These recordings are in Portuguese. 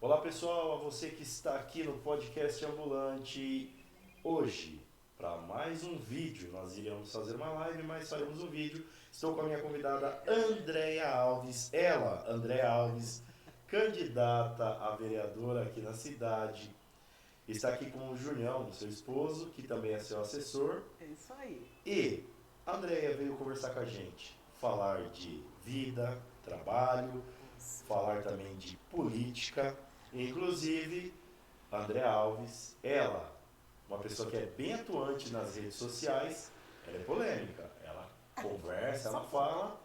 Olá pessoal, a você que está aqui no podcast ambulante hoje para mais um vídeo. Nós iremos fazer uma live, mas faremos um vídeo. Estou com a minha convidada Andréia Alves, Andréia Alves, candidata a vereadora aqui na cidade. Está aqui com o Julião, seu esposo, que também é seu assessor. É isso aí. E a Andréia veio conversar com a gente, falar de vida, trabalho, falar também de política. Inclusive, André Alves, uma pessoa que é bem atuante nas redes sociais, ela é polêmica, ela conversa, ela fala,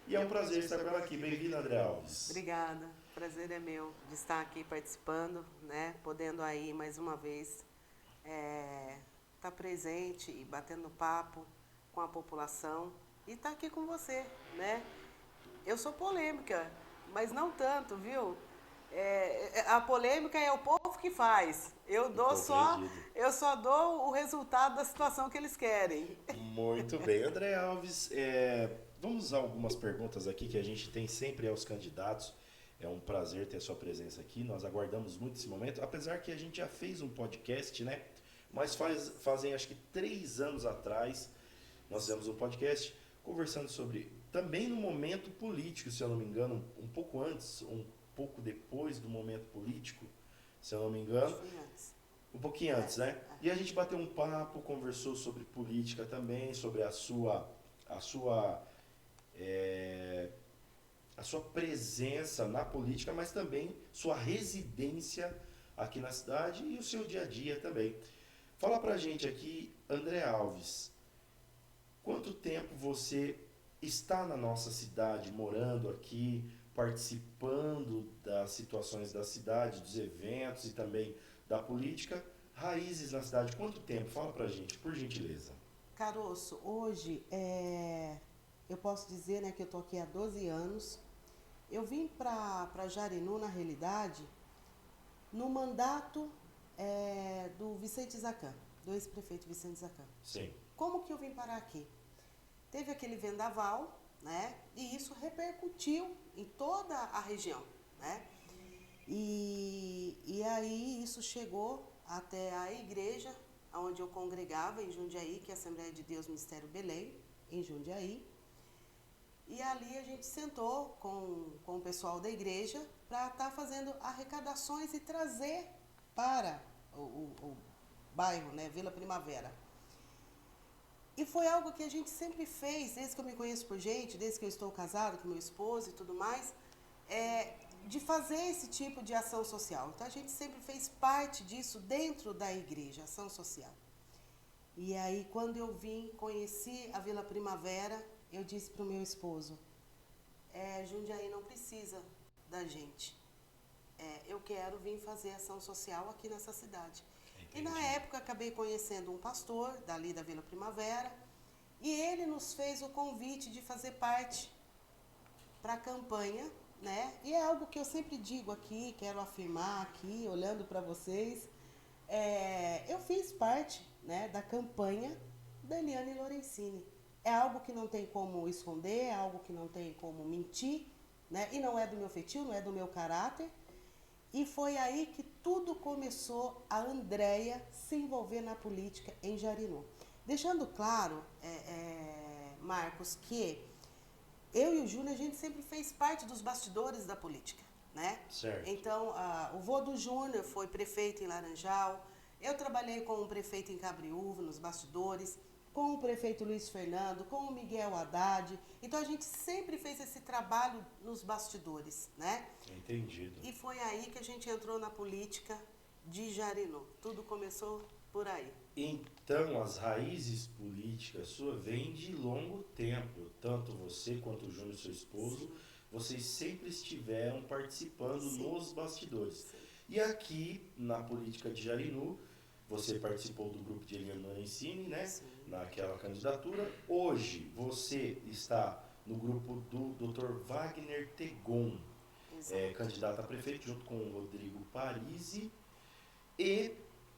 e é um prazer estar com ela aqui. Bem-vinda, André Alves. Obrigada. Prazer é meu de estar aqui participando, né? Podendo aí mais uma vez estar presente e batendo papo com a população e estar aqui com você, né? Eu sou polêmica, mas não tanto, viu? A polêmica é o povo que faz. Eu só dou o resultado da situação que eles querem. Muito bem, André Alves. Vamos a algumas perguntas aqui que a gente tem sempre aos candidatos. É um prazer ter a sua presença aqui. Nós aguardamos muito esse momento, apesar que a gente já fez um podcast, né? Mas fazem acho que 3 anos atrás nós fizemos um podcast conversando sobre, também no momento político, se eu não me engano, um pouco antes, um pouco depois do momento político, se eu não me engano. Um pouquinho antes, né? E a gente bateu um papo, conversou sobre política também, sobre a sua presença na política, mas também sua residência aqui na cidade e o seu dia a dia também. Fala pra gente aqui, André Alves, quanto tempo você está na nossa cidade, morando aqui, participando das situações da cidade, dos eventos e também da política? Raízes na cidade, quanto tempo? Fala pra gente, por gentileza. Caroço, hoje eu posso dizer, né, que eu estou aqui há 12 anos. Eu vim para Jarinu, na realidade, no mandato do Vicente Zaccan, do ex-prefeito Vicente Zaccan. Sim. Como que eu vim parar aqui? Teve aquele vendaval, né? E isso repercutiu em toda a região, né? E aí isso chegou até a igreja onde eu congregava, em Jundiaí, que é a Assembleia de Deus Ministério Belém, em Jundiaí. E ali a gente sentou com o pessoal da igreja para estar fazendo arrecadações e trazer para o bairro, né, Vila Primavera. E foi algo que a gente sempre fez, desde que eu me conheço por gente, desde que eu estou casado com meu esposo e tudo mais, de fazer esse tipo de ação social. Então a gente sempre fez parte disso dentro da igreja, ação social. E aí quando eu vim, conheci a Vila Primavera, eu disse para o meu esposo, Jundiaí não precisa da gente. Eu quero vir fazer ação social aqui nessa cidade. Entendi. E na época acabei conhecendo um pastor dali da Vila Primavera e ele nos fez o convite de fazer parte para a campanha, né? E é algo que eu sempre digo aqui, quero afirmar aqui, olhando para vocês. Eu fiz parte, né, da campanha da Eliane Lorenzini. É algo que não tem como esconder, é algo que não tem como mentir, né? E não é do meu feitio, não é do meu caráter. E foi aí que tudo começou a Andréia se envolver na política em Jarinu. Deixando claro, Marcos, que eu e o Júnior, a gente sempre fez parte dos bastidores da política, né? Certo. Então, o vô do Júnior foi prefeito em Laranjal, eu trabalhei com o prefeito em Cabriúva, nos bastidores, com o prefeito Luiz Fernando, com o Miguel Haddad. Então a gente sempre fez esse trabalho nos bastidores, né? Entendido. E foi aí que a gente entrou na política de Jarinu. Tudo começou por aí. Então as raízes políticas suas vêm de longo tempo. Tanto você quanto o Júnior, seu esposo, sim, vocês sempre estiveram participando, sim, nos bastidores. Sim. E aqui na política de Jarinu, você participou do grupo de Eliane Lorenzini, né? Sim. Naquela candidatura. Hoje você está no grupo do Dr. Wagner Tegon, candidato a prefeito junto com o Rodrigo Parisi, e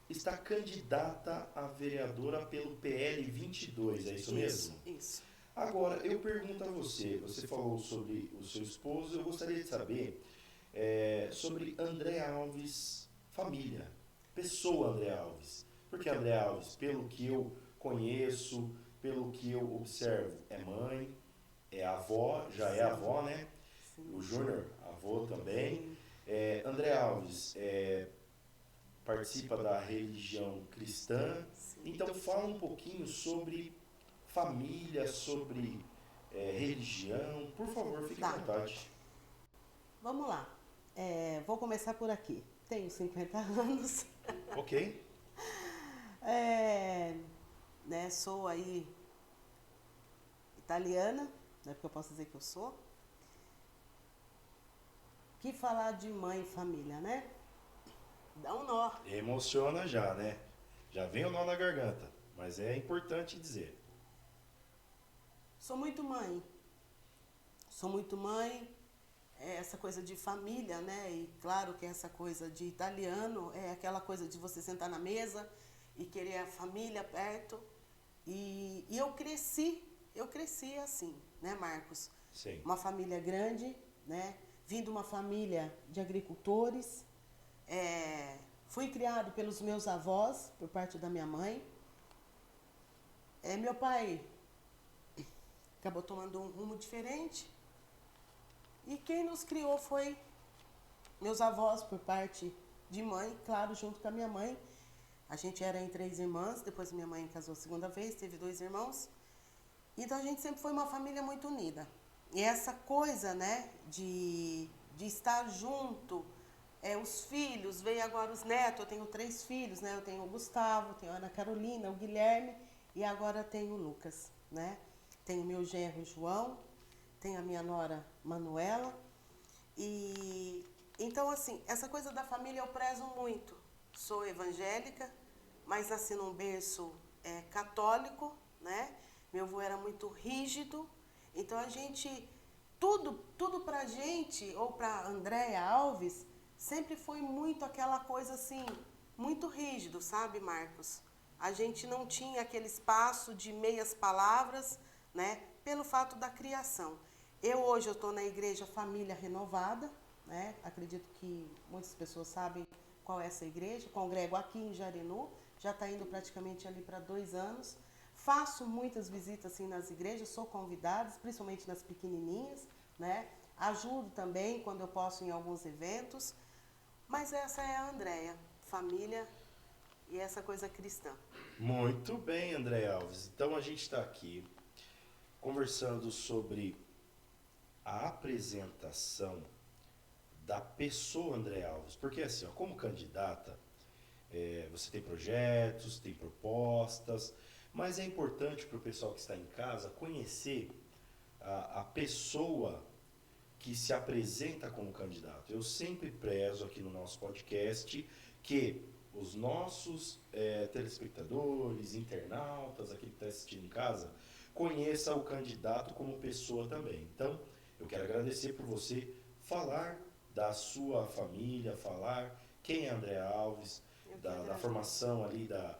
está candidata a vereadora pelo PL 22, é isso mesmo? Isso. Agora, eu pergunto a você, você falou sobre o seu esposo, eu gostaria de saber sobre André Alves, família, pessoa André Alves. Porque André Alves, pelo que eu conheço, pelo que eu observo, é mãe, é avó, já é avó, né? Sim. O Júnior, avô também. Sim. André Alves participa da religião cristã. Sim. Então fala um pouquinho sobre família, sobre religião. Por favor, fique à vontade. Vamos lá. Vou começar por aqui. Tenho 50 anos. Ok. Sou aí italiana, não é porque eu posso dizer que eu sou. Que falar de mãe e família, né? Dá um nó. Emociona já, né? Já vem o nó na garganta, mas é importante dizer. Sou muito mãe. Sou muito mãe. Essa coisa de família, né? E claro que essa coisa de italiano é aquela coisa de você sentar na mesa e querer a família perto. E eu cresci assim, né, Marcos? Sim. Uma família grande, né? Vim de uma família de agricultores. Fui criado pelos meus avós, por parte da minha mãe. Meu pai acabou tomando um rumo diferente. E quem nos criou foi meus avós, por parte de mãe, claro, junto com a minha mãe. A gente era em 3 irmãs, depois minha mãe casou a segunda vez, teve 2 irmãos. Então a gente sempre foi uma família muito unida. E essa coisa, né, de estar junto, os filhos, veio agora os netos, eu tenho 3 filhos, né? Eu tenho o Gustavo, tenho a Ana Carolina, o Guilherme e agora tenho o Lucas, né? Tenho meu genro João, tenho a minha nora Manuela. E então, assim, essa coisa da família eu prezo muito. Sou evangélica, mas nasci num berço católico, né? Meu avô era muito rígido. Então a gente, tudo pra gente, ou pra Andréia Alves, sempre foi muito aquela coisa assim, muito rígido, sabe, Marcos? A gente não tinha aquele espaço de meias palavras, né? Pelo fato da criação. Hoje eu estou na igreja Família Renovada, né? Acredito que muitas pessoas sabem qual é essa igreja. Congrego aqui em Jarinu, já está indo praticamente ali para 2 anos. Faço muitas visitas assim nas igrejas, sou convidada, principalmente nas pequenininhas, né? Ajudo também quando eu posso em alguns eventos. Mas essa é a Andréia, família e essa coisa cristã. Muito bem, André Alves. Então a gente está aqui conversando sobre a apresentação da pessoa André Alves. Porque assim, ó, como candidata, você tem projetos, tem propostas, mas é importante para o pessoal que está em casa conhecer a pessoa que se apresenta como candidato. Eu sempre prezo aqui no nosso podcast que os nossos telespectadores, internautas, aquele que está assistindo em casa, conheça o candidato como pessoa também. Então, eu quero agradecer por você falar da sua família, falar quem é André Alves, da formação ali, da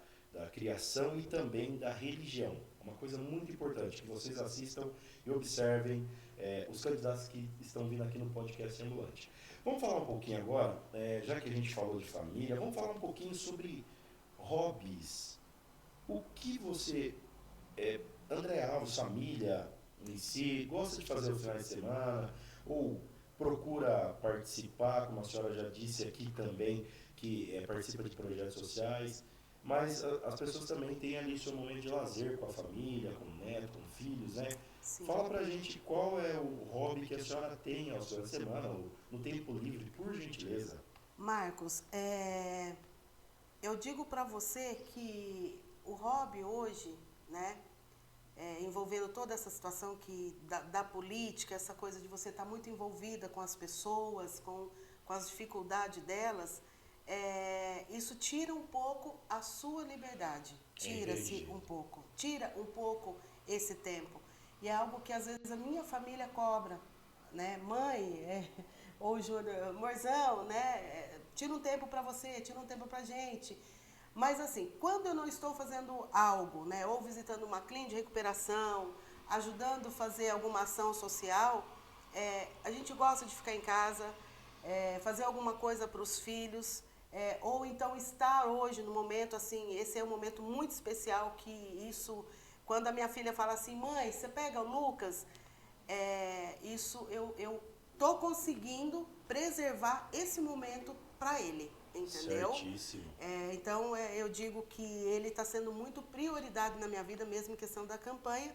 criação e também da religião. Uma coisa muito importante, que vocês assistam e observem os candidatos que estão vindo aqui no podcast Ambulante. Vamos falar um pouquinho agora, já que a gente falou de família, vamos falar um pouquinho sobre hobbies. O que você, André Alves, família em si, gosta de fazer no final de semana, ou procura participar, como a senhora já disse aqui também, que participa de projetos sociais, mas as pessoas também têm ali seu momento de lazer com a família, com o neto, com filhos, né? Sim. Fala pra gente qual é o hobby que a senhora tem ao final de semana, ou no tempo livre, por gentileza. Marcos, eu digo para você que o hobby hoje, né, envolvendo toda essa situação da política, essa coisa de você estar muito envolvida com as pessoas, com as dificuldades delas, isso tira um pouco a sua liberdade. Tira-se um pouco. Tira um pouco esse tempo. E é algo que às vezes a minha família cobra, né? Mãe, ou Júnior, Morzão, né? Tira um tempo para você, tira um tempo pra gente. Mas assim, quando eu não estou fazendo algo, né? Ou visitando uma clínica de recuperação, ajudando a fazer alguma ação social, a gente gosta de ficar em casa. fazer alguma coisa para os filhos, ou então estar hoje no momento, assim, esse é um momento muito especial que isso, quando a minha filha fala assim, mãe, você pega o Lucas, isso eu tô conseguindo preservar esse momento para ele, entendeu? Certíssimo. Então eu digo que ele está sendo muito prioridade na minha vida, mesmo em questão da campanha.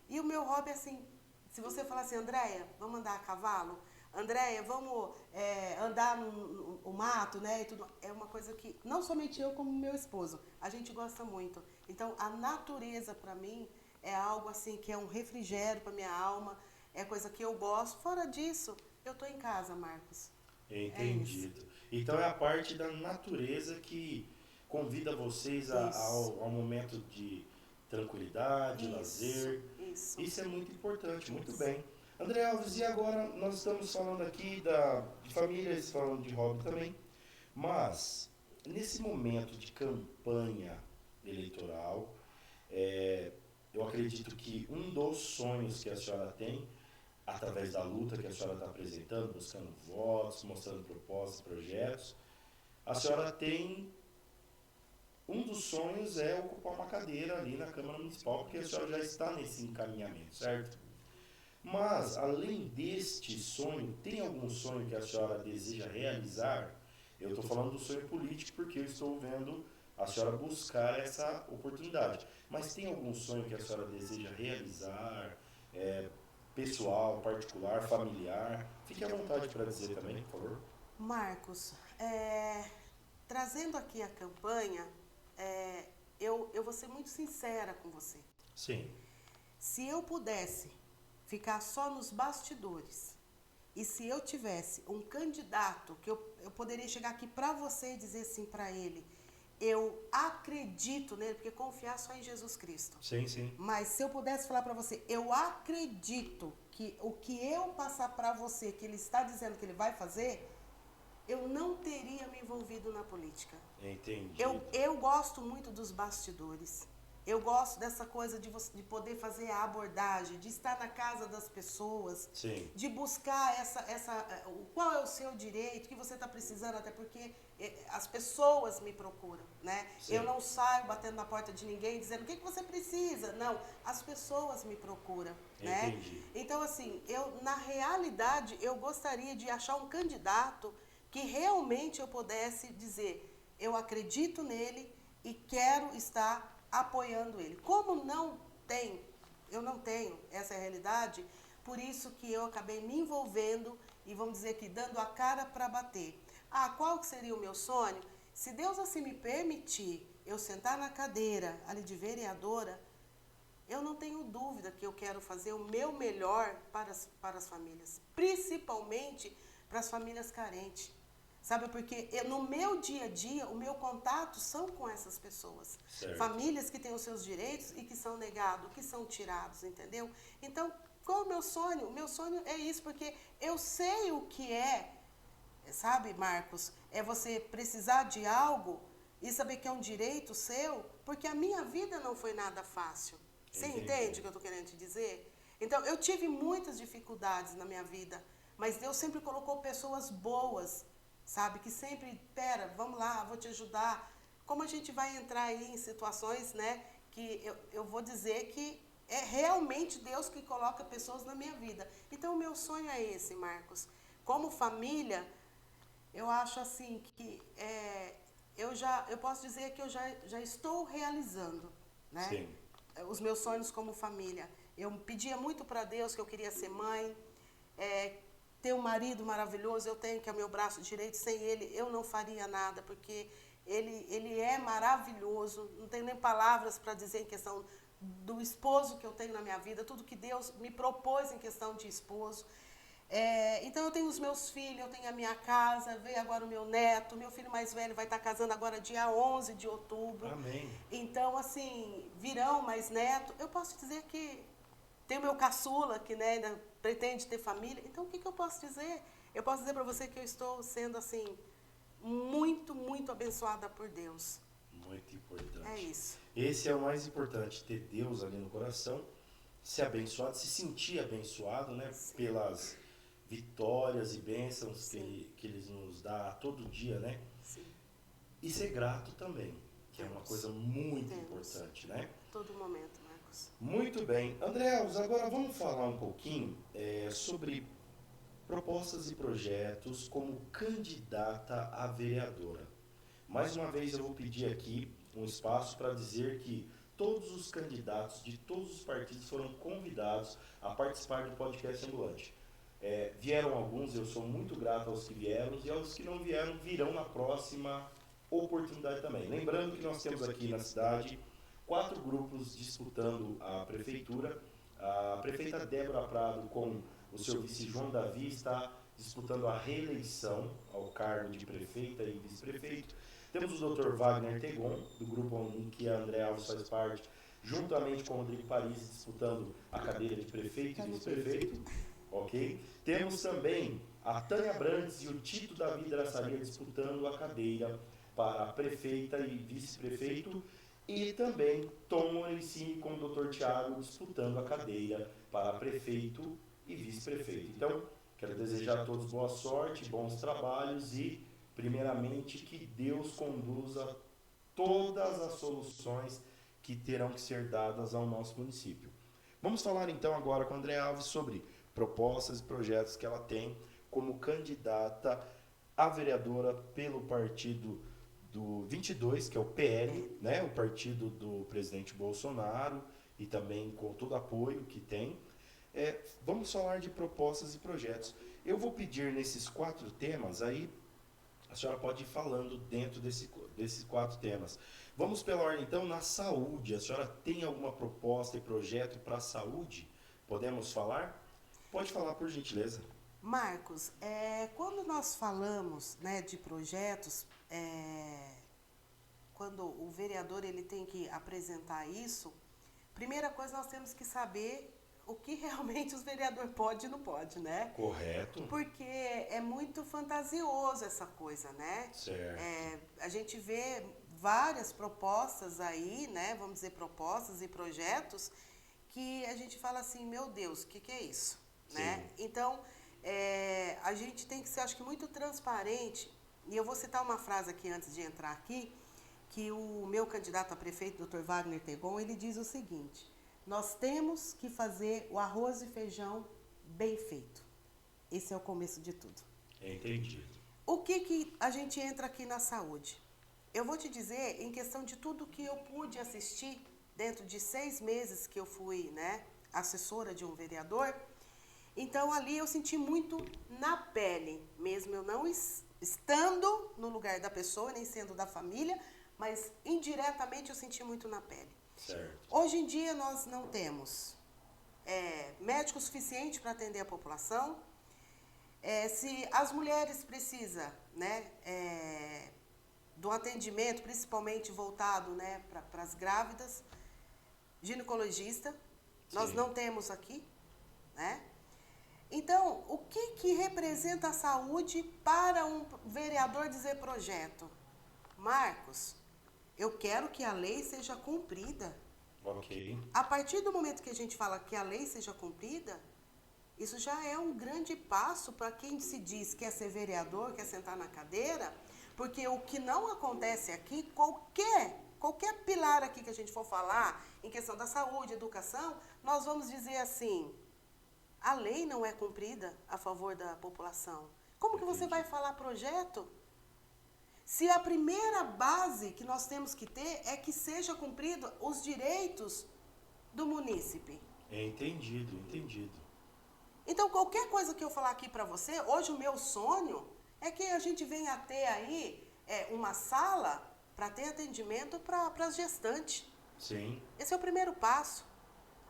E o meu hobby, assim, se você falar assim, Andréia, vamos andar a cavalo? Andréia, vamos andar no mato, né? E tudo, é uma coisa que não somente eu, como meu esposo, a gente gosta muito. Então, a natureza, para mim, é algo assim que é um refrigério para minha alma, é coisa que eu gosto. Fora disso, eu tô em casa, Marcos. É isso. Entendido. Então é a parte da natureza que convida vocês Isso. ao momento de tranquilidade, Isso. lazer. Isso. Isso é muito importante, muito Isso. bem. André Alves, e agora nós estamos falando aqui de famílias, falando de hobby também, mas nesse momento de campanha eleitoral, eu acredito que um dos sonhos que a senhora tem através da luta que a senhora está apresentando, buscando votos, mostrando propostas, projetos, a senhora tem um dos sonhos é ocupar uma cadeira ali na Câmara Municipal, porque a senhora já está nesse encaminhamento, certo? Mas, além deste sonho, tem algum sonho que a senhora deseja realizar? Eu estou falando do sonho político porque eu estou vendo a senhora buscar essa oportunidade. Mas tem algum sonho que a senhora deseja realizar? Pessoal, particular, familiar? Fique à vontade para dizer também, por favor. Marcos, trazendo aqui a campanha, eu vou ser muito sincera com você. Sim. Se eu pudesse ficar só nos bastidores e se eu tivesse um candidato que eu poderia chegar aqui para você e dizer assim para ele, eu acredito nele, porque confiar só em Jesus Cristo. Sim, sim. Mas se eu pudesse falar para você, eu acredito que o que eu passar para você, que ele está dizendo que ele vai fazer, eu não teria me envolvido na política. Entendi. Eu gosto muito dos bastidores. Eu gosto dessa coisa de poder fazer a abordagem, de estar na casa das pessoas, Sim. de buscar qual é o seu direito, o que você está precisando, até porque as pessoas me procuram, né? Sim. Eu não saio batendo na porta de ninguém dizendo o que você precisa, não. As pessoas me procuram, né? Entendi. Então, assim, na realidade, eu gostaria de achar um candidato que realmente eu pudesse dizer, eu acredito nele e quero estar apoiando ele. Como eu não tenho essa realidade, por isso que eu acabei me envolvendo e vamos dizer que dando a cara para bater. Qual que seria o meu sonho? Se Deus assim me permitir eu sentar na cadeira ali de vereadora, eu não tenho dúvida que eu quero fazer o meu melhor para as famílias, principalmente para as famílias carentes. Sabe, porque no meu dia a dia, o meu contato são com essas pessoas. Certo. Famílias que têm os seus direitos e que são negados, que são tirados, entendeu? Então, qual é o meu sonho? O meu sonho é isso, porque eu sei o que sabe, Marcos? É você precisar de algo e saber que é um direito seu, porque a minha vida não foi nada fácil. Você entende o que eu estou querendo te dizer? Então, eu tive muitas dificuldades na minha vida, mas Deus sempre colocou pessoas boas, sabe, que sempre, vamos lá, vou te ajudar. Como a gente vai entrar aí em situações, né, que eu vou dizer que é realmente Deus que coloca pessoas na minha vida. Então, o meu sonho é esse, Marcos. Como família, eu acho assim que eu posso dizer que eu já estou realizando, né? Sim. Os meus sonhos como família. Eu pedia muito para Deus que eu queria ser mãe, ter um marido maravilhoso, eu tenho, que é o meu braço direito, sem ele eu não faria nada, porque ele é maravilhoso, não tenho nem palavras para dizer em questão do esposo que eu tenho na minha vida, tudo que Deus me propôs em questão de esposo. Então eu tenho os meus filhos, eu tenho a minha casa, veio agora o meu neto, meu filho mais velho vai estar casando agora dia 11 de outubro. Amém. Então, assim, virão mais neto. Eu posso dizer que tem o meu caçula, que né, ainda pretende ter família. Então, o que eu posso dizer? Eu posso dizer para você que eu estou sendo, assim, muito, muito abençoada por Deus. Muito importante. É isso. Esse é o mais importante, ter Deus ali no coração, ser abençoado, se sentir abençoado, né, pelas vitórias e bênçãos Sim. que Ele nos dá todo dia, né? Sim. E ser grato também, que é uma Temos. coisa muito Temos. importante, né? Todo momento, Marcos. Muito bem. André Alves, agora vamos falar um pouquinho sobre propostas e projetos como candidata a vereadora. Mais uma vez eu vou pedir aqui um espaço para dizer que todos os candidatos de todos os partidos foram convidados a participar do podcast ambulante. Vieram alguns, eu sou muito grato aos que vieram, e aos que não vieram virão na próxima oportunidade também. Lembrando que nós temos aqui na cidade 4 grupos disputando a prefeitura. A prefeita Débora Prado com o seu vice João Davi está disputando a reeleição ao cargo de prefeita e vice-prefeito. Temos o Dr. Wagner Tegon, do grupo em que a André Alves faz parte, juntamente com o Rodrigo Paris, disputando a cadeira de prefeito e vice-prefeito. Ok? Temos também a Tânia Brandes e o Tito Davi Draçaria disputando a cadeira para prefeita e vice-prefeito. E também Tom Lorenzini com o Dr. Tiago disputando a cadeira para prefeito e vice-prefeito. Então, quero desejar a todos boa sorte, bons trabalhos e, primeiramente, que Deus conduza todas as soluções que terão que ser dadas ao nosso município. Vamos falar então agora com a André Alves sobre propostas e projetos que ela tem como candidata a vereadora pelo partido do 22, que é o PL, né, o partido do presidente Bolsonaro, e também com todo apoio que tem. Vamos falar de propostas e projetos. Eu vou pedir nesses 4 temas, aí a senhora pode ir falando dentro desses 4 temas. Vamos pela ordem, então, na saúde. A senhora tem alguma proposta e projeto para a saúde? Podemos falar? Pode falar, por gentileza. Marcos, quando nós falamos, né, de projetos, quando o vereador ele tem que apresentar isso, primeira coisa nós temos que saber o que realmente os vereadores podem e não podem, né? Correto. Porque é muito fantasioso essa coisa, né? Certo. A gente vê várias propostas aí, né? Vamos dizer, propostas e projetos que a gente fala assim, meu Deus, o que é isso? Né? Então, a gente tem que ser, acho que, muito transparente. E eu vou citar uma frase aqui antes de entrar aqui, que o meu candidato a prefeito, Dr. Wagner Tegon, ele diz o seguinte: nós temos que fazer o arroz e feijão bem feito. Esse é o começo de tudo. Entendido. O que a gente entra aqui na saúde? Eu vou te dizer, em questão de tudo que eu pude assistir, dentro de 6 meses que eu fui, né, assessora de um vereador, então ali eu senti muito na pele, mesmo eu não estando no lugar da pessoa, nem sendo da família, mas indiretamente eu senti muito na pele. Certo. Hoje em dia nós não temos médico suficiente para atender a população. Se as mulheres precisam, né, do atendimento, principalmente voltado, né, para as grávidas, ginecologista, nós não temos aqui, né? Então, o que representa a saúde para um vereador dizer projeto? Marcos, eu quero que a lei seja cumprida. Ok. A partir do momento que a gente fala que a lei seja cumprida, isso já é um grande passo para quem se diz que quer ser vereador, quer sentar na cadeira, porque o que não acontece aqui, qualquer pilar aqui que a gente for falar, em questão da saúde, educação, nós vamos dizer assim, a lei não é cumprida a favor da população. Como que você vai falar projeto? Se a primeira base que nós temos que ter é que seja cumprido os direitos do munícipe. Entendido. Então, qualquer coisa que eu falar aqui para você, hoje o meu sonho é que a gente venha a ter aí uma sala para ter atendimento para as gestantes. Sim. Esse é o primeiro passo.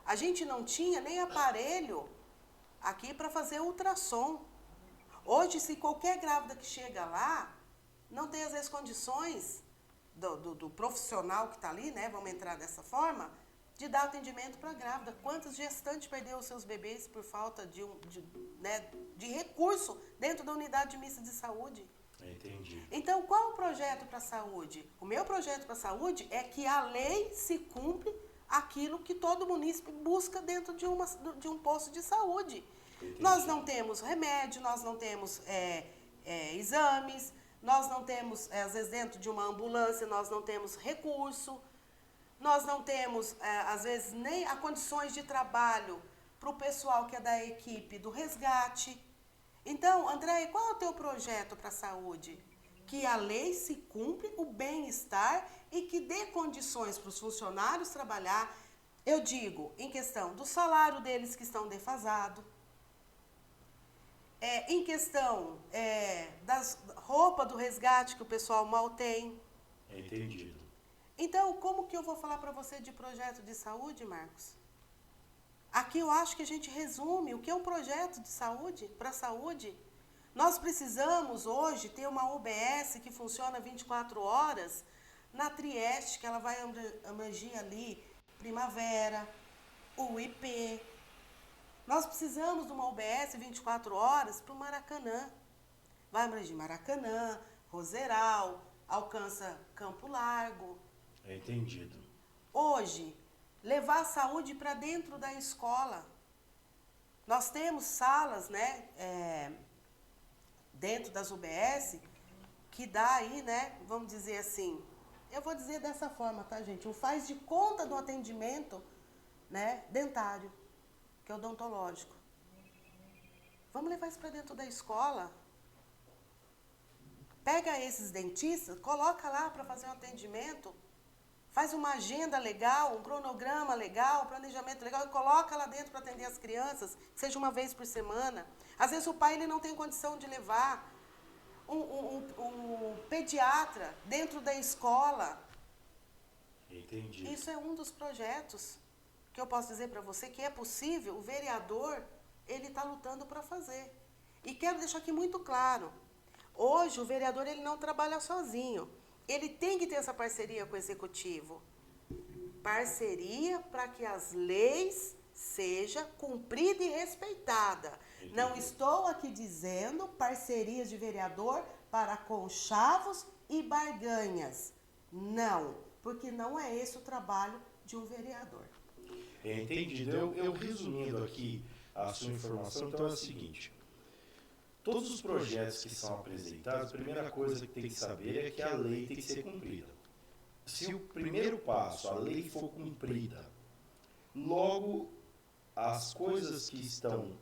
A gente não tinha nem aparelho aqui para fazer ultrassom. Hoje, se qualquer grávida que chega lá, não tem às vezes condições do profissional que está ali, né, vamos entrar dessa forma, de dar atendimento para a grávida. Quantas gestantes perderam os seus bebês por falta de recurso dentro da unidade mista de saúde? Entendi. Então, qual o projeto para a saúde? O meu projeto para a saúde é que a lei se cumpre aquilo que todo munícipe busca dentro de um posto de saúde. Entendi. Nós não temos remédio, nós não temos exames, nós não temos, às vezes dentro de uma ambulância, nós não temos recurso, nós não temos, às vezes, nem as condições de trabalho para o pessoal que é da equipe do resgate. Então, André, qual é o teu projeto para a saúde? Que a lei se cumpre, o bem-estar e que dê condições para os funcionários trabalhar, eu digo, em questão do salário deles que estão defasados, em questão das roupas do resgate que o pessoal mal tem. Entendido. Então, como que eu vou falar para você de projeto de saúde, Marcos? Aqui eu acho que a gente resume o que é um projeto de saúde, para a saúde. Nós precisamos hoje ter uma UBS que funciona 24 horas na Trieste, que ela vai abranger ali Primavera, UIP. Nós precisamos de uma UBS 24 horas para o Maracanã. Vai abranger Maracanã, Roseral, alcança Campo Largo. Entendido. Hoje, levar a saúde para dentro da escola. Nós temos salas, né, dentro das UBS, que dá aí, né, vamos dizer assim, eu vou dizer dessa forma, tá, gente? Faz de conta do atendimento, né, dentário, que é odontológico. Vamos levar isso para dentro da escola. Pega esses dentistas, coloca lá para fazer um atendimento, faz uma agenda legal, um cronograma legal, um planejamento legal e coloca lá dentro para atender as crianças, que seja uma vez por semana. Às vezes o pai ele não tem condição de levar um pediatra dentro da escola. Entendi. Isso é um dos projetos que eu posso dizer para você que é possível, o vereador, ele está lutando para fazer. E quero deixar aqui muito claro, hoje o vereador ele não trabalha sozinho. Ele tem que ter essa parceria com o executivo. Parceria para que as leis sejam cumpridas e respeitadas. Entendi. Não estou aqui dizendo parcerias de vereador para conchavos e barganhas. Não, porque não é esse o trabalho de um vereador. Entendido. Eu resumindo aqui a sua informação, então é o seguinte. Todos os projetos que são apresentados, a primeira coisa que tem que saber é que a lei tem que ser cumprida. Se o primeiro passo, a lei for cumprida, logo as coisas que estão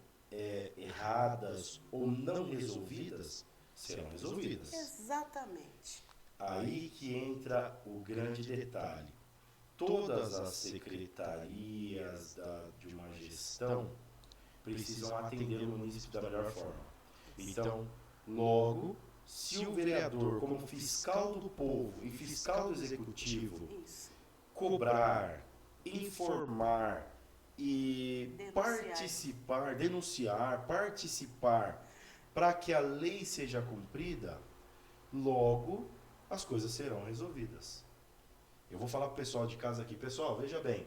erradas ou não resolvidas serão resolvidas. Exatamente. Aí que entra o grande detalhe. Todas as secretarias de uma gestão precisam atender o município da melhor forma. Então, logo, se o vereador, como fiscal do povo e fiscal do executivo, cobrar, informar e participar para que a lei seja cumprida, logo as coisas serão resolvidas. Eu vou falar para o pessoal de casa aqui, pessoal, veja bem,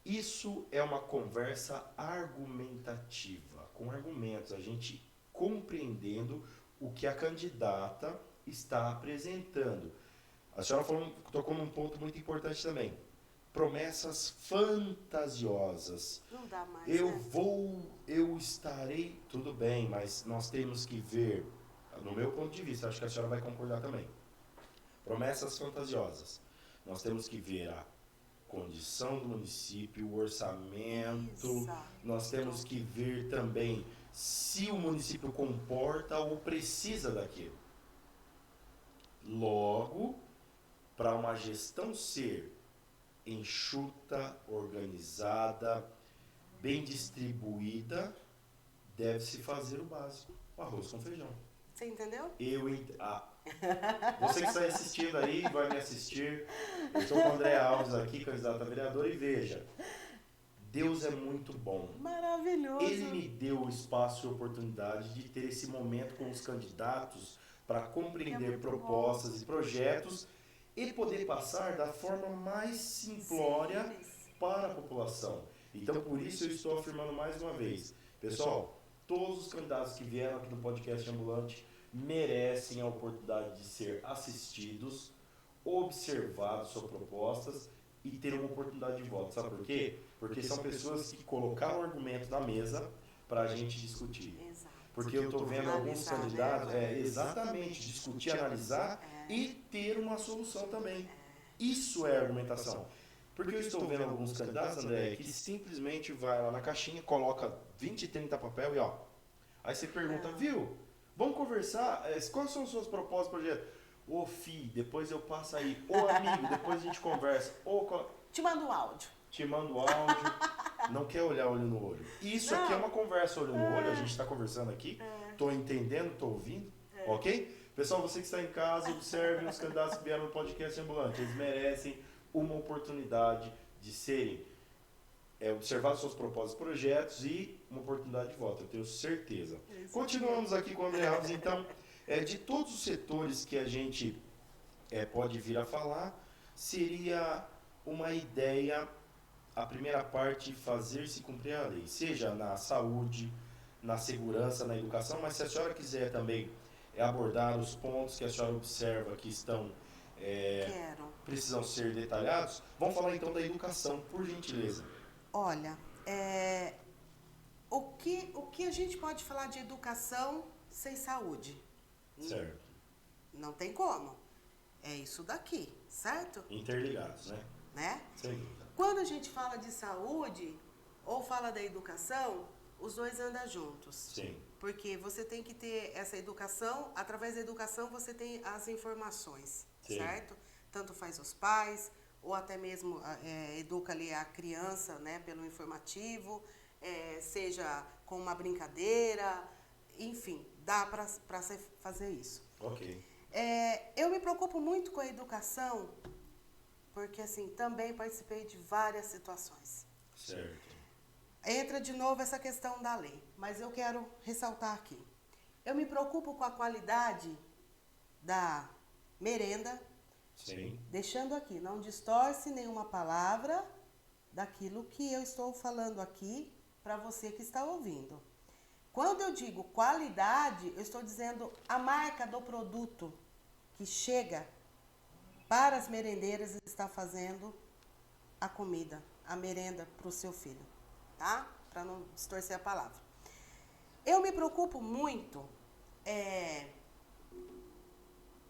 isso é uma conversa argumentativa, com argumentos, a gente compreendendo o que a candidata está apresentando. A senhora tocou num ponto muito importante também. Promessas fantasiosas. Não dá mais, eu estarei, tudo bem, mas nós temos que ver, no meu ponto de vista, acho que a senhora vai concordar também. Promessas fantasiosas. Nós temos que ver a condição do município, o orçamento. Exato. Nós temos que ver também se o município comporta ou precisa daquilo. Logo, para uma gestão ser enxuta, organizada, bem distribuída, deve-se fazer o básico, o arroz com feijão. Você entendeu? Você que está assistindo aí, vai me assistir. Eu estou com o André Alves aqui, candidato a vereador, e veja, Deus é muito bom. Maravilhoso. Ele me deu o espaço e a oportunidade de ter esse momento com os candidatos para compreender propostas e projetos e poder passar da forma mais simplória para a população. Então, por isso eu estou afirmando mais uma vez. Pessoal, todos os candidatos que vieram aqui no podcast ambulante merecem a oportunidade de ser assistidos, observados suas propostas e ter uma oportunidade de voto. Sabe por quê? Porque são pessoas que colocaram argumento na mesa para a gente discutir. Exato. Porque eu estou vendo alguns candidatos, exatamente, discutir, analisar e ter uma solução também. Isso é argumentação. Porque eu estou vendo alguns candidatos, André, que simplesmente vai lá na caixinha, coloca 20, 30 papel e ó. Aí você pergunta, viu? Vamos conversar? Quais são os seus propósitos, projeto? Ô, fi, depois eu passo aí. Ô, amigo, depois a gente conversa. Te mando um áudio. Te mando áudio. Não quer olhar olho no olho. Isso aqui é uma conversa olho no olho. A gente está conversando aqui. Estou entendendo, estou ouvindo. Ok? Pessoal, você que está em casa, observe os candidatos que vieram no podcast ambulante. Eles merecem uma oportunidade de serem observar seus propósitos e projetos e uma oportunidade de voto, eu tenho certeza. Continuamos aqui com o André Alves, então, de todos os setores que a gente pode vir a falar, seria uma ideia, a primeira parte, fazer-se cumprir a lei, seja na saúde, na segurança, na educação, mas se a senhora quiser também abordar os pontos que a senhora observa que estão precisam ser detalhados, vamos falar então da educação, por gentileza. Olha, o que a gente pode falar de educação sem saúde? Certo. Não tem como. É isso daqui, certo? Interligados, Né? Sem dúvida. Quando a gente fala de saúde ou fala da educação, os dois andam juntos. Sim. Porque você tem que ter essa educação, através da educação você tem as informações, certo? Tanto faz os pais, ou até mesmo educa ali a criança, né, pelo informativo, seja com uma brincadeira, enfim, dá para fazer isso. Ok. Eu me preocupo muito com a educação, porque assim, também participei de várias situações. Certo. Entra de novo essa questão da lei, mas eu quero ressaltar aqui. Eu me preocupo com a qualidade da merenda. Sim. Deixando aqui, não distorce nenhuma palavra daquilo que eu estou falando aqui para você que está ouvindo. Quando eu digo qualidade, eu estou dizendo a marca do produto que chega para as merendeiras e está fazendo a comida, a merenda para o seu filho, tá? Para não distorcer a palavra. Eu me preocupo muito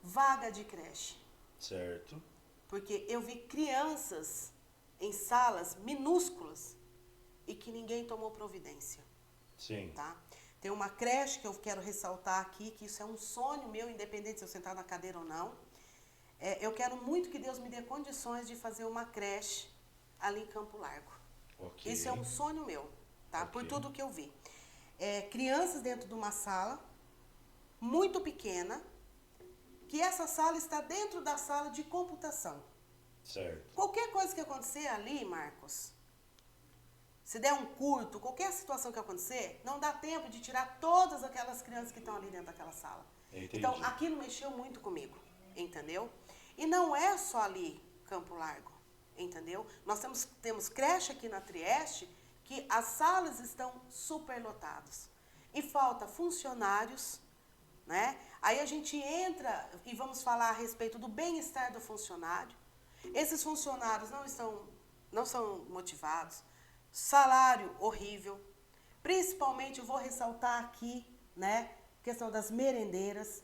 vaga de creche. Certo. Porque eu vi crianças em salas minúsculas e que ninguém tomou providência. Sim. Tá? Tem uma creche que eu quero ressaltar aqui, que isso é um sonho meu, independente se eu sentar na cadeira ou não. Eu quero muito que Deus me dê condições de fazer uma creche ali em Campo Largo. Okay. Isso é um sonho meu, tá? Okay. Por tudo que eu vi. Crianças dentro de uma sala, muito pequena, que essa sala está dentro da sala de computação. Certo. Qualquer coisa que acontecer ali, Marcos, se der um curto, qualquer situação que acontecer, não dá tempo de tirar todas aquelas crianças que estão ali dentro daquela sala. Entendi. Então, aquilo mexeu muito comigo, entendeu? E não é só ali, Campo Largo, entendeu? Nós temos creche aqui na Trieste, que as salas estão superlotadas. E falta funcionários, né? Aí a gente entra e vamos falar a respeito do bem-estar do funcionário. Esses funcionários não são motivados. Salário horrível. Principalmente, eu vou ressaltar aqui, né, questão das merendeiras.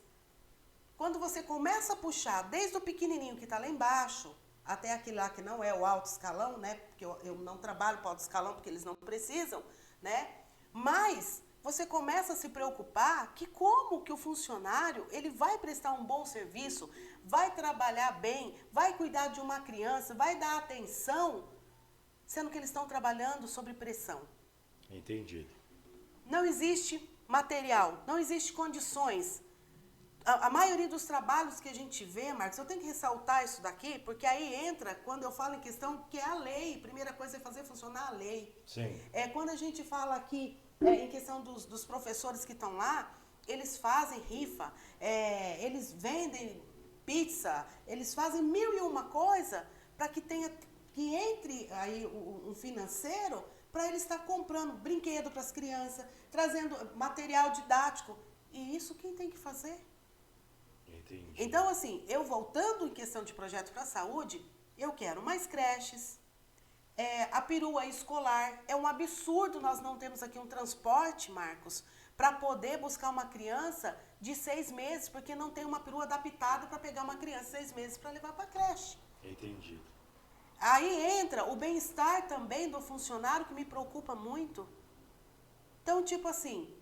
Quando você começa a puxar desde o pequenininho que está lá embaixo, até aquele lá que não é o alto escalão, né, porque eu não trabalho para o alto escalão porque eles não precisam, né, mas você começa a se preocupar que como que o funcionário, ele vai prestar um bom serviço, vai trabalhar bem, vai cuidar de uma criança, vai dar atenção, sendo que eles estão trabalhando sob pressão. Entendido. Não existe material, não existe condições. A maioria dos trabalhos que a gente vê, Marcos, eu tenho que ressaltar isso daqui, porque aí entra, quando eu falo em questão, que é a lei. Primeira coisa é fazer funcionar a lei. Sim. Quando a gente fala aqui em questão dos professores que estão lá, eles fazem rifa, eles vendem pizza, eles fazem 1001 coisa para que entre aí um financeiro para ele estar comprando brinquedo para as crianças, trazendo material didático. E isso quem tem que fazer? Entendi. Então, assim, eu voltando em questão de projeto para a saúde, Eu quero mais creches. A perua escolar. É um absurdo nós não termos aqui um transporte, Marcos, para poder buscar uma criança de 6 meses, porque não tem uma perua adaptada para pegar uma criança de 6 meses para levar para a creche. Entendido. Aí entra o bem-estar também do funcionário, que me preocupa muito. Então, tipo assim,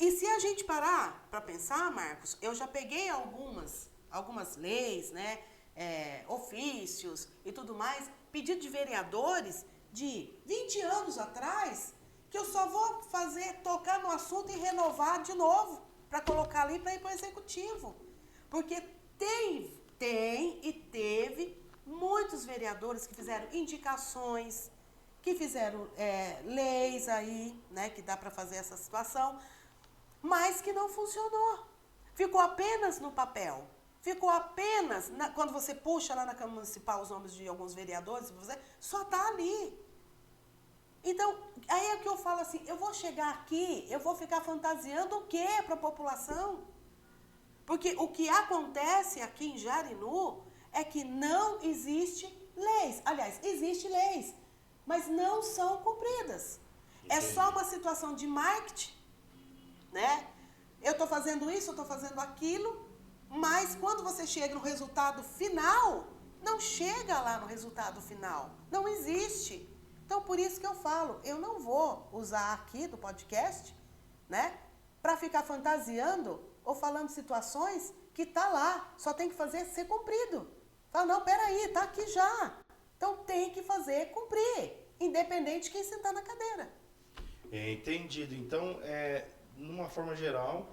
e se a gente parar para pensar, Marcos, eu já peguei algumas leis, né, ofícios e tudo mais, pedido de vereadores de 20 anos atrás, que eu só vou tocar no assunto e renovar de novo, para colocar ali para ir para o executivo. Porque tem e teve muitos vereadores que fizeram indicações, que fizeram leis aí, né, que dá para fazer essa situação, mas que não funcionou. Ficou apenas no papel. Ficou apenas, quando você puxa lá na Câmara Municipal os nomes de alguns vereadores, só está ali. Então, aí é que eu falo assim, eu vou chegar aqui, eu vou ficar fantasiando o quê para a população? Porque o que acontece aqui em Jarinu é que não existe leis. Aliás, existem leis, mas não são cumpridas. Entendi. É só uma situação de marketing, né? Eu estou fazendo isso, eu estou fazendo aquilo, mas quando você chega no resultado final, não chega lá no resultado final. Não existe. Então, por isso que eu falo, eu não vou usar aqui do podcast, né, para ficar fantasiando ou falando situações que tá lá, só tem que fazer ser cumprido. Fala, não, peraí, tá aqui já. Então, tem que fazer cumprir, independente de quem sentar na cadeira. Entendido. Então, numa forma geral,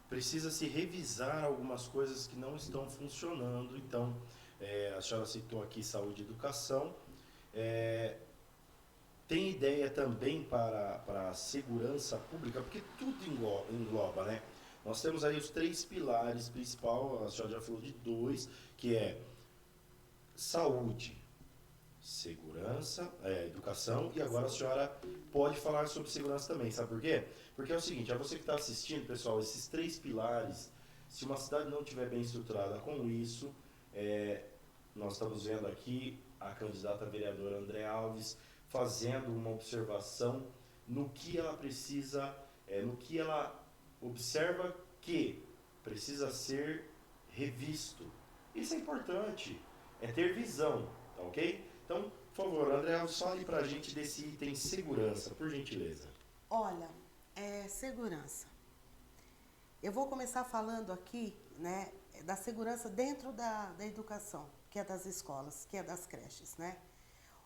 precisa se revisar algumas coisas que não estão funcionando. Então, a senhora citou aqui saúde e educação. Tem ideia também para a segurança pública, porque tudo engloba, né? Nós temos aí os 3 pilares principais, a senhora já falou de 2, que é saúde, segurança, educação, e agora a senhora pode falar sobre segurança também, sabe por quê? Porque é o seguinte, a você que está assistindo, pessoal, esses 3 pilares, se uma cidade não estiver bem estruturada com isso, nós estamos vendo aqui a candidata vereadora André Alves fazendo uma observação no que ela precisa, no que ela observa que precisa ser revisto. Isso é importante, é ter visão, tá ok? Então, por favor, André, fale pra gente desse item segurança, por gentileza. Olha, segurança. Eu vou começar falando aqui, né, da segurança dentro da educação, que é das escolas, que é das creches, né?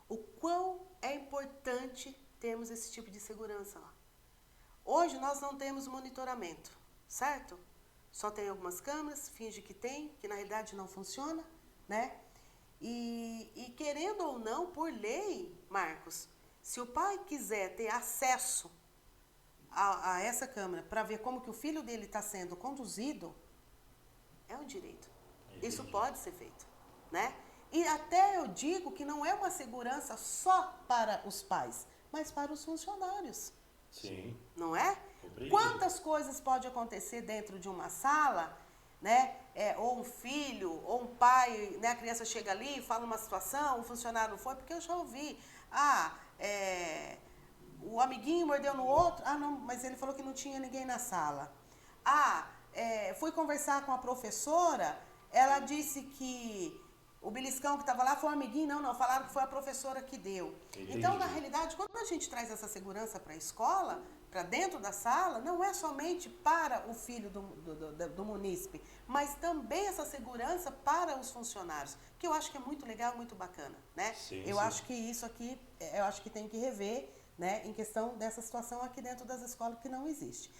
O quão é importante termos esse tipo de segurança lá. Hoje nós não temos monitoramento, certo? Só tem algumas câmeras, finge que tem, que na realidade não funciona, né? E querendo ou não, por lei, Marcos, se o pai quiser ter acesso a essa câmera para ver como que o filho dele está sendo conduzido, é um direito. Isso pode ser feito, né? E até eu digo que não é uma segurança só para os pais, mas para os funcionários. Sim. Não é? Compreendido. Quantas coisas pode acontecer dentro de uma sala, né? Ou um filho, ou um pai, né? A criança chega ali e fala uma situação, o funcionário não foi, porque eu já ouvi. O amiguinho mordeu no outro. Não, mas ele falou que não tinha ninguém na sala. Fui conversar com a professora, ela disse que o beliscão que estava lá foi um amiguinho, não, falaram que foi a professora que deu. Entendi. Então, na realidade, quando a gente traz essa segurança para a escola, para dentro da sala, não é somente para o filho do munícipe, mas também essa segurança para os funcionários, que eu acho que é muito legal, muito bacana, né? Sim, eu sim. acho que isso aqui, eu acho que tem que rever, né, em questão dessa situação aqui dentro das escolas que não existe.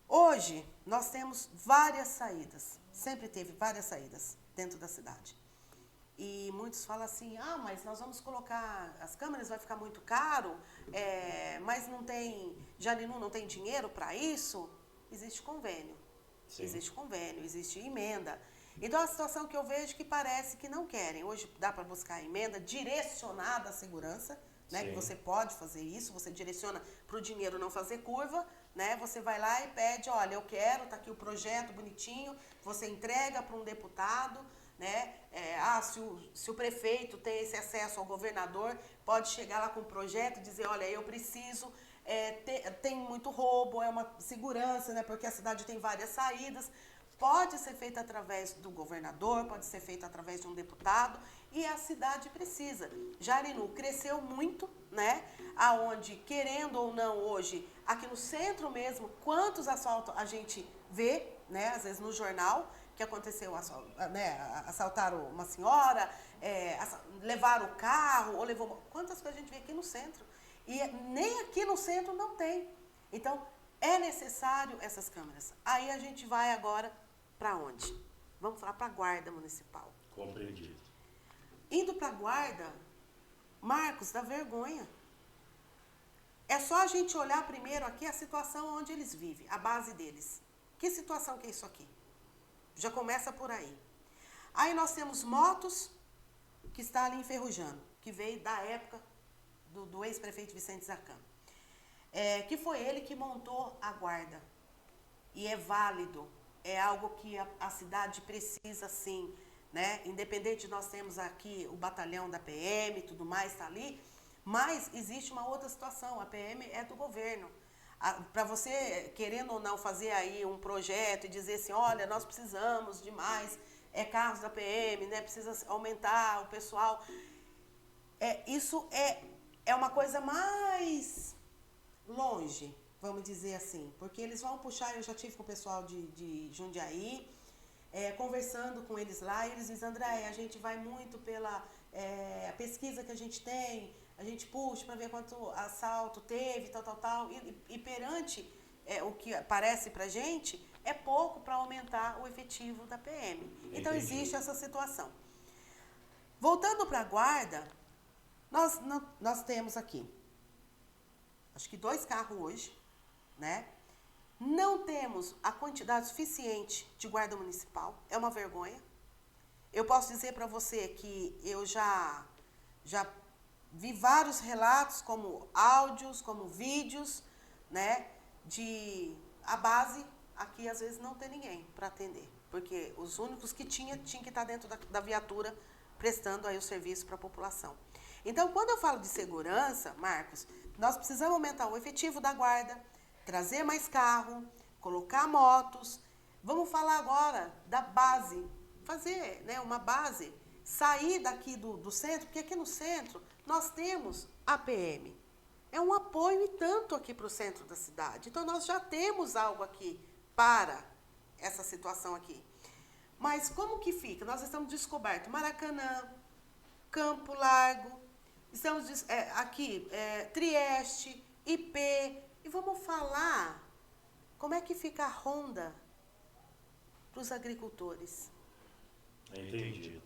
Hoje, nós temos várias saídas, sempre teve várias saídas dentro da cidade. E muitos falam assim, mas nós vamos colocar as câmeras, vai ficar muito caro, mas não tem, Jarinu não tem dinheiro para isso. Existe convênio. Sim. Existe convênio, existe emenda. Então, a situação que eu vejo que parece que não querem. Hoje dá para buscar emenda direcionada à segurança, né? Que você pode fazer isso, você direciona para o dinheiro não fazer curva, né? Você vai lá e pede, olha, eu quero, tá aqui o projeto bonitinho, você entrega para um deputado, né? Se o prefeito tem esse acesso ao governador, pode chegar lá com um projeto e dizer, olha, eu preciso, tem muito roubo, é uma segurança, né? Porque a cidade tem várias saídas. Pode ser feito através do governador, pode ser feito através de um deputado, e a cidade precisa. Jarinu cresceu muito, né? Aonde, querendo ou não, hoje, aqui no centro mesmo, quantos assaltos a gente vê, né? Às vezes no jornal, que aconteceu, né? Assaltaram uma senhora, levaram o carro, ou levou... Quantas coisas a gente vê aqui no centro? E nem aqui no centro não tem. Então, é necessário essas câmeras. Aí a gente vai agora para onde? Vamos falar para a Guarda Municipal. Compreendido. Indo para a Guarda, Marcos, dá vergonha. É só a gente olhar primeiro aqui a situação onde eles vivem, a base deles. Que situação que é isso aqui? Já começa por aí. Aí nós temos motos que está ali enferrujando, que veio da época do ex-prefeito Vicente Zaccan. Que foi ele que montou a guarda. E é válido, é algo que a cidade precisa sim, né? Independente, nós temos aqui o batalhão da PM e tudo mais, está ali, mas existe uma outra situação, a PM é do governo. Para você, querendo ou não, fazer aí um projeto e dizer assim, olha, nós precisamos de mais carros da PM, né? Precisa aumentar o pessoal. Isso é uma coisa mais longe, vamos dizer assim, porque eles vão puxar, eu já tive com o pessoal de Jundiaí, conversando com eles lá, e eles dizem, André, a gente vai muito pela pesquisa que a gente tem, a gente puxa para ver quanto assalto teve, tal, e perante o que parece pra gente, é pouco para aumentar o efetivo da PM. Então, existe essa situação. Voltando para a guarda, nós temos aqui, acho que 2 carros hoje, né? Não temos a quantidade suficiente de guarda municipal, é uma vergonha. Eu posso dizer para você que eu já vi vários relatos, como áudios, como vídeos, né? A base aqui às vezes não tem ninguém para atender, porque os únicos que tinha que estar dentro da viatura prestando aí o serviço para a população. Então, quando eu falo de segurança, Marcos, nós precisamos aumentar o efetivo da guarda, trazer mais carro, colocar motos. Vamos falar agora da base, fazer, né, uma base, sair daqui do centro, porque aqui no centro nós temos a PM. É um apoio e tanto aqui para o centro da cidade. Então, nós já temos algo aqui para essa situação aqui. Mas como que fica? Nós estamos descoberto Maracanã, Campo Largo, estamos aqui, Trieste, IP, e vamos falar como é que fica a ronda para os agricultores. Entendido.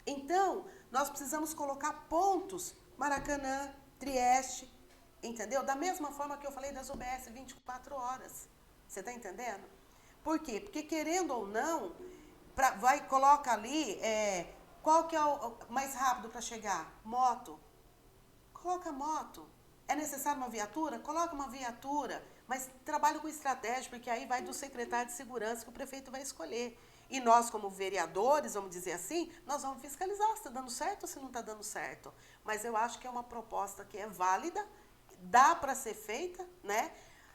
Então, nós precisamos colocar pontos, Maracanã, Trieste, entendeu? Da mesma forma que eu falei das UBS 24 horas. Você está entendendo? Por quê? Porque, querendo ou não, coloca ali, qual que é o mais rápido para chegar? Moto. Coloca moto. É necessário uma viatura? Coloca uma viatura. Mas trabalhe com estratégia, porque aí vai do secretário de segurança que o prefeito vai escolher. E nós, como vereadores, vamos dizer assim, nós vamos fiscalizar se está dando certo ou se não está dando certo. Mas eu acho que é uma proposta que é válida, dá para ser feita, né?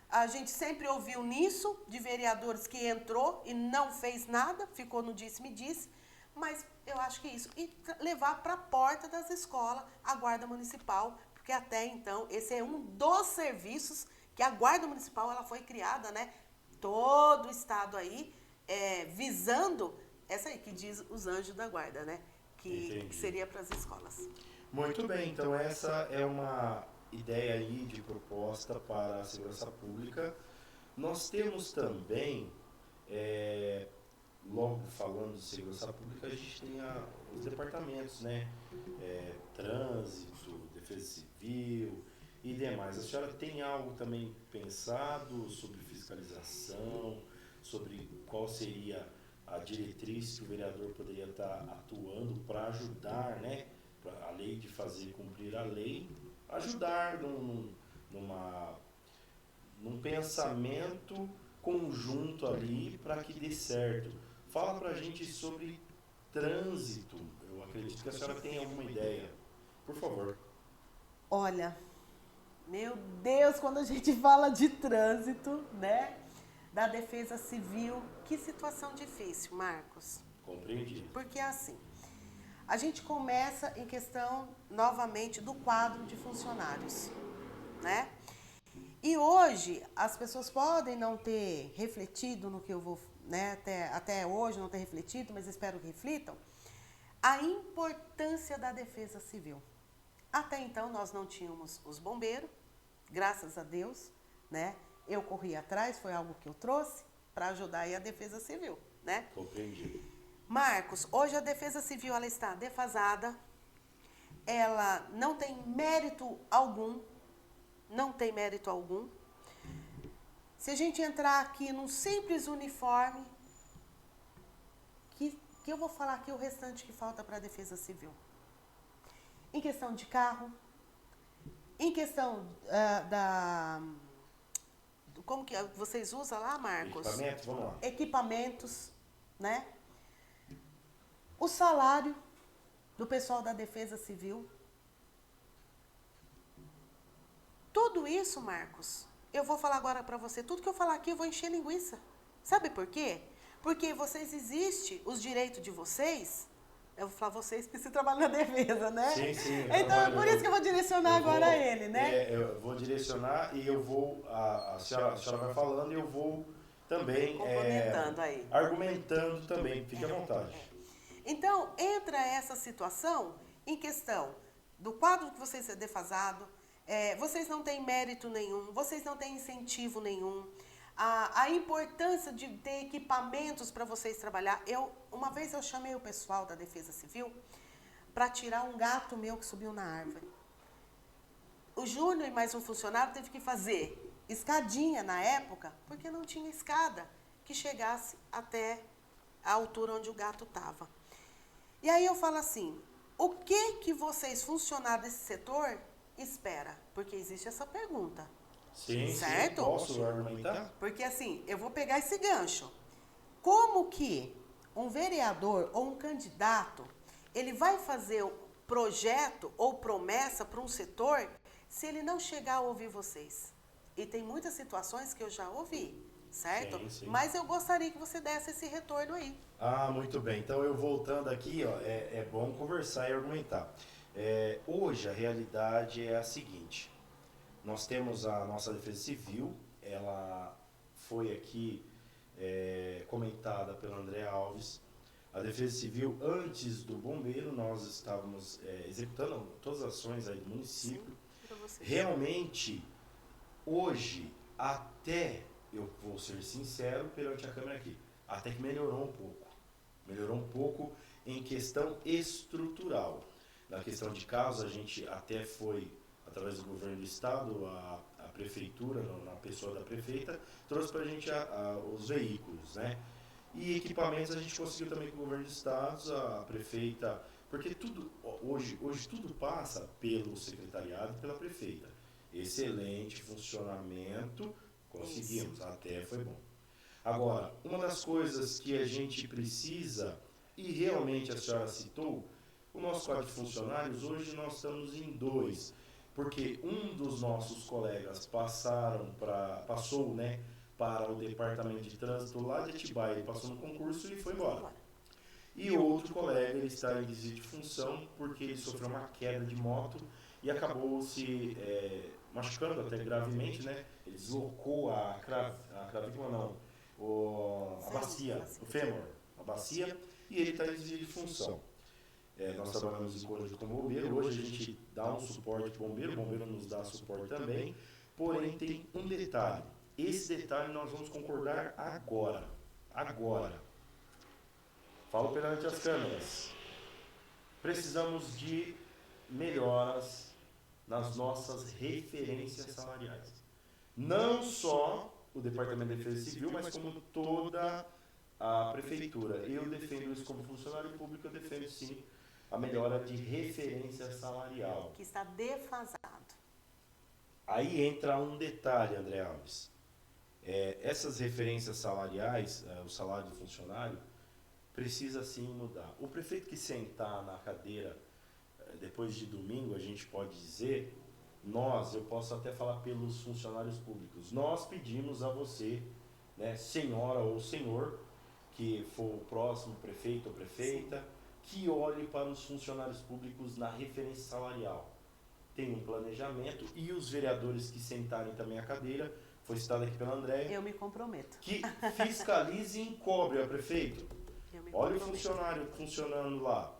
A gente sempre ouviu nisso, de vereadores que entrou e não fez nada, ficou no disse-me-disse, mas eu acho que é isso. E levar para a porta das escolas a Guarda Municipal, porque até então esse é um dos serviços que a Guarda Municipal ela foi criada, né? Todo o estado aí, visando essa aí que diz os anjos da guarda, né? Que seria para as escolas. Muito bem, então essa é uma ideia aí de proposta para a segurança pública. Nós temos também, logo falando de segurança pública, a gente tem os departamentos, né? Trânsito, defesa civil e demais. A senhora tem algo também pensado sobre fiscalização, sobre qual seria a diretriz que o vereador poderia estar atuando para ajudar, né? A lei de fazer cumprir a lei, ajudar num pensamento conjunto ali para que dê certo. Fala para a gente sobre trânsito? Eu acredito que a senhora tem alguma ideia. Por favor. Olha, meu Deus, quando a gente fala de trânsito, né? Da Defesa Civil, que situação difícil, Marcos. Compreendi. Porque assim, a gente começa em questão, novamente, do quadro de funcionários, né? E hoje, as pessoas podem não ter refletido no que eu vou, né, até hoje não ter refletido, mas espero que reflitam, a importância da Defesa Civil. Até então, nós não tínhamos os bombeiros, graças a Deus, né? Eu corri atrás, foi algo que eu trouxe para ajudar aí a Defesa Civil, né? Compreendi. Marcos, hoje a Defesa Civil ela está defasada, ela não tem mérito algum, não tem mérito algum. Se a gente entrar aqui num simples uniforme, que eu vou falar aqui o restante que falta para a Defesa Civil. Em questão de carro, em questão como que vocês usam lá, Marcos? Equipamentos, vamos lá. Equipamentos, né? O salário do pessoal da Defesa Civil. Tudo isso, Marcos, eu vou falar agora para você. Tudo que eu falar aqui eu vou encher linguiça. Sabe por quê? Porque vocês existem, os direitos de vocês. Eu vou falar vocês porque você trabalha na defesa, né? Sim, sim. Então é por isso que eu vou direcionar agora a ele, né? Eu vou direcionar e eu vou, a senhora vai falando e eu vou também complementando aí. Argumentando também, fique à vontade. Então, entra essa situação em questão do quadro que vocês é defasado, vocês não têm mérito nenhum, vocês não têm incentivo nenhum, a importância de ter equipamentos para vocês trabalhar. Uma vez eu chamei o pessoal da Defesa Civil para tirar um gato meu que subiu na árvore. O Júnior e mais um funcionário teve que fazer escadinha na época, porque não tinha escada que chegasse até a altura onde o gato estava. E aí eu falo assim, o que vocês, funcionários desse setor, espera? Porque existe essa pergunta. Sim, certo? Sim. Posso argumentar? Porque assim, eu vou pegar esse gancho. Como que um vereador ou um candidato, ele vai fazer projeto ou promessa para um setor se ele não chegar a ouvir vocês? E tem muitas situações que eu já ouvi, certo? Sim, sim. Mas eu gostaria que você desse esse retorno aí. Ah, muito bem. Então, eu voltando aqui, ó, é bom conversar e argumentar. Hoje, a realidade é a seguinte. Nós temos a nossa Defesa Civil, ela foi aqui comentada pelo André Alves. A Defesa Civil, antes do bombeiro, nós estávamos executando todas as ações aí do município. Sim, realmente, hoje, até, eu vou ser sincero perante a câmera aqui, até que melhorou um pouco. Melhorou um pouco em questão estrutural. Na questão de carros, a gente até foi, através do governo do estado, a prefeitura, na pessoa da prefeita, trouxe para a gente os veículos, né? E equipamentos a gente conseguiu também com o governo do estado, a prefeita, porque tudo, hoje tudo passa pelo secretariado e pela prefeita. Excelente funcionamento, conseguimos, isso. Até foi bom. Agora, uma das coisas que a gente precisa, e realmente a senhora citou, o nosso quadro de funcionários, hoje nós estamos em 2, porque um dos nossos colegas passou, né, para o departamento de trânsito lá de Atibaia, ele passou no concurso e foi embora. E outro colega, ele está em desvio de função porque ele sofreu uma queda de moto e acabou se machucando até gravemente, né? Ele deslocou a clavícula, não, a bacia, o fêmur, a bacia, e ele está em desvio de função. Nós trabalhamos em conjunto com o bombeiro, hoje a gente dá um suporte para o bombeiro nos dá suporte também, porém tem um detalhe. Esse detalhe nós vamos concordar agora. Falo perante as câmeras. Precisamos de melhoras nas nossas referências salariais. Não só o Departamento de Defesa Civil, mas como toda a prefeitura. Eu defendo isso como funcionário público, eu defendo sim a melhora de referência salarial. Que está defasado. Aí entra um detalhe, André Alves. Essas referências salariais, o salário do funcionário, precisa sim mudar. O prefeito que sentar na cadeira depois de domingo, a gente pode dizer, eu posso até falar pelos funcionários públicos, nós pedimos a você, né, senhora ou senhor, que for o próximo prefeito ou prefeita, que olhe para os funcionários públicos na referência salarial. Tem um planejamento e os vereadores que sentarem também a cadeira, foi citado aqui pela Andréia, eu me comprometo. Que fiscalize e cobre a prefeito. Olha o funcionário funcionando lá.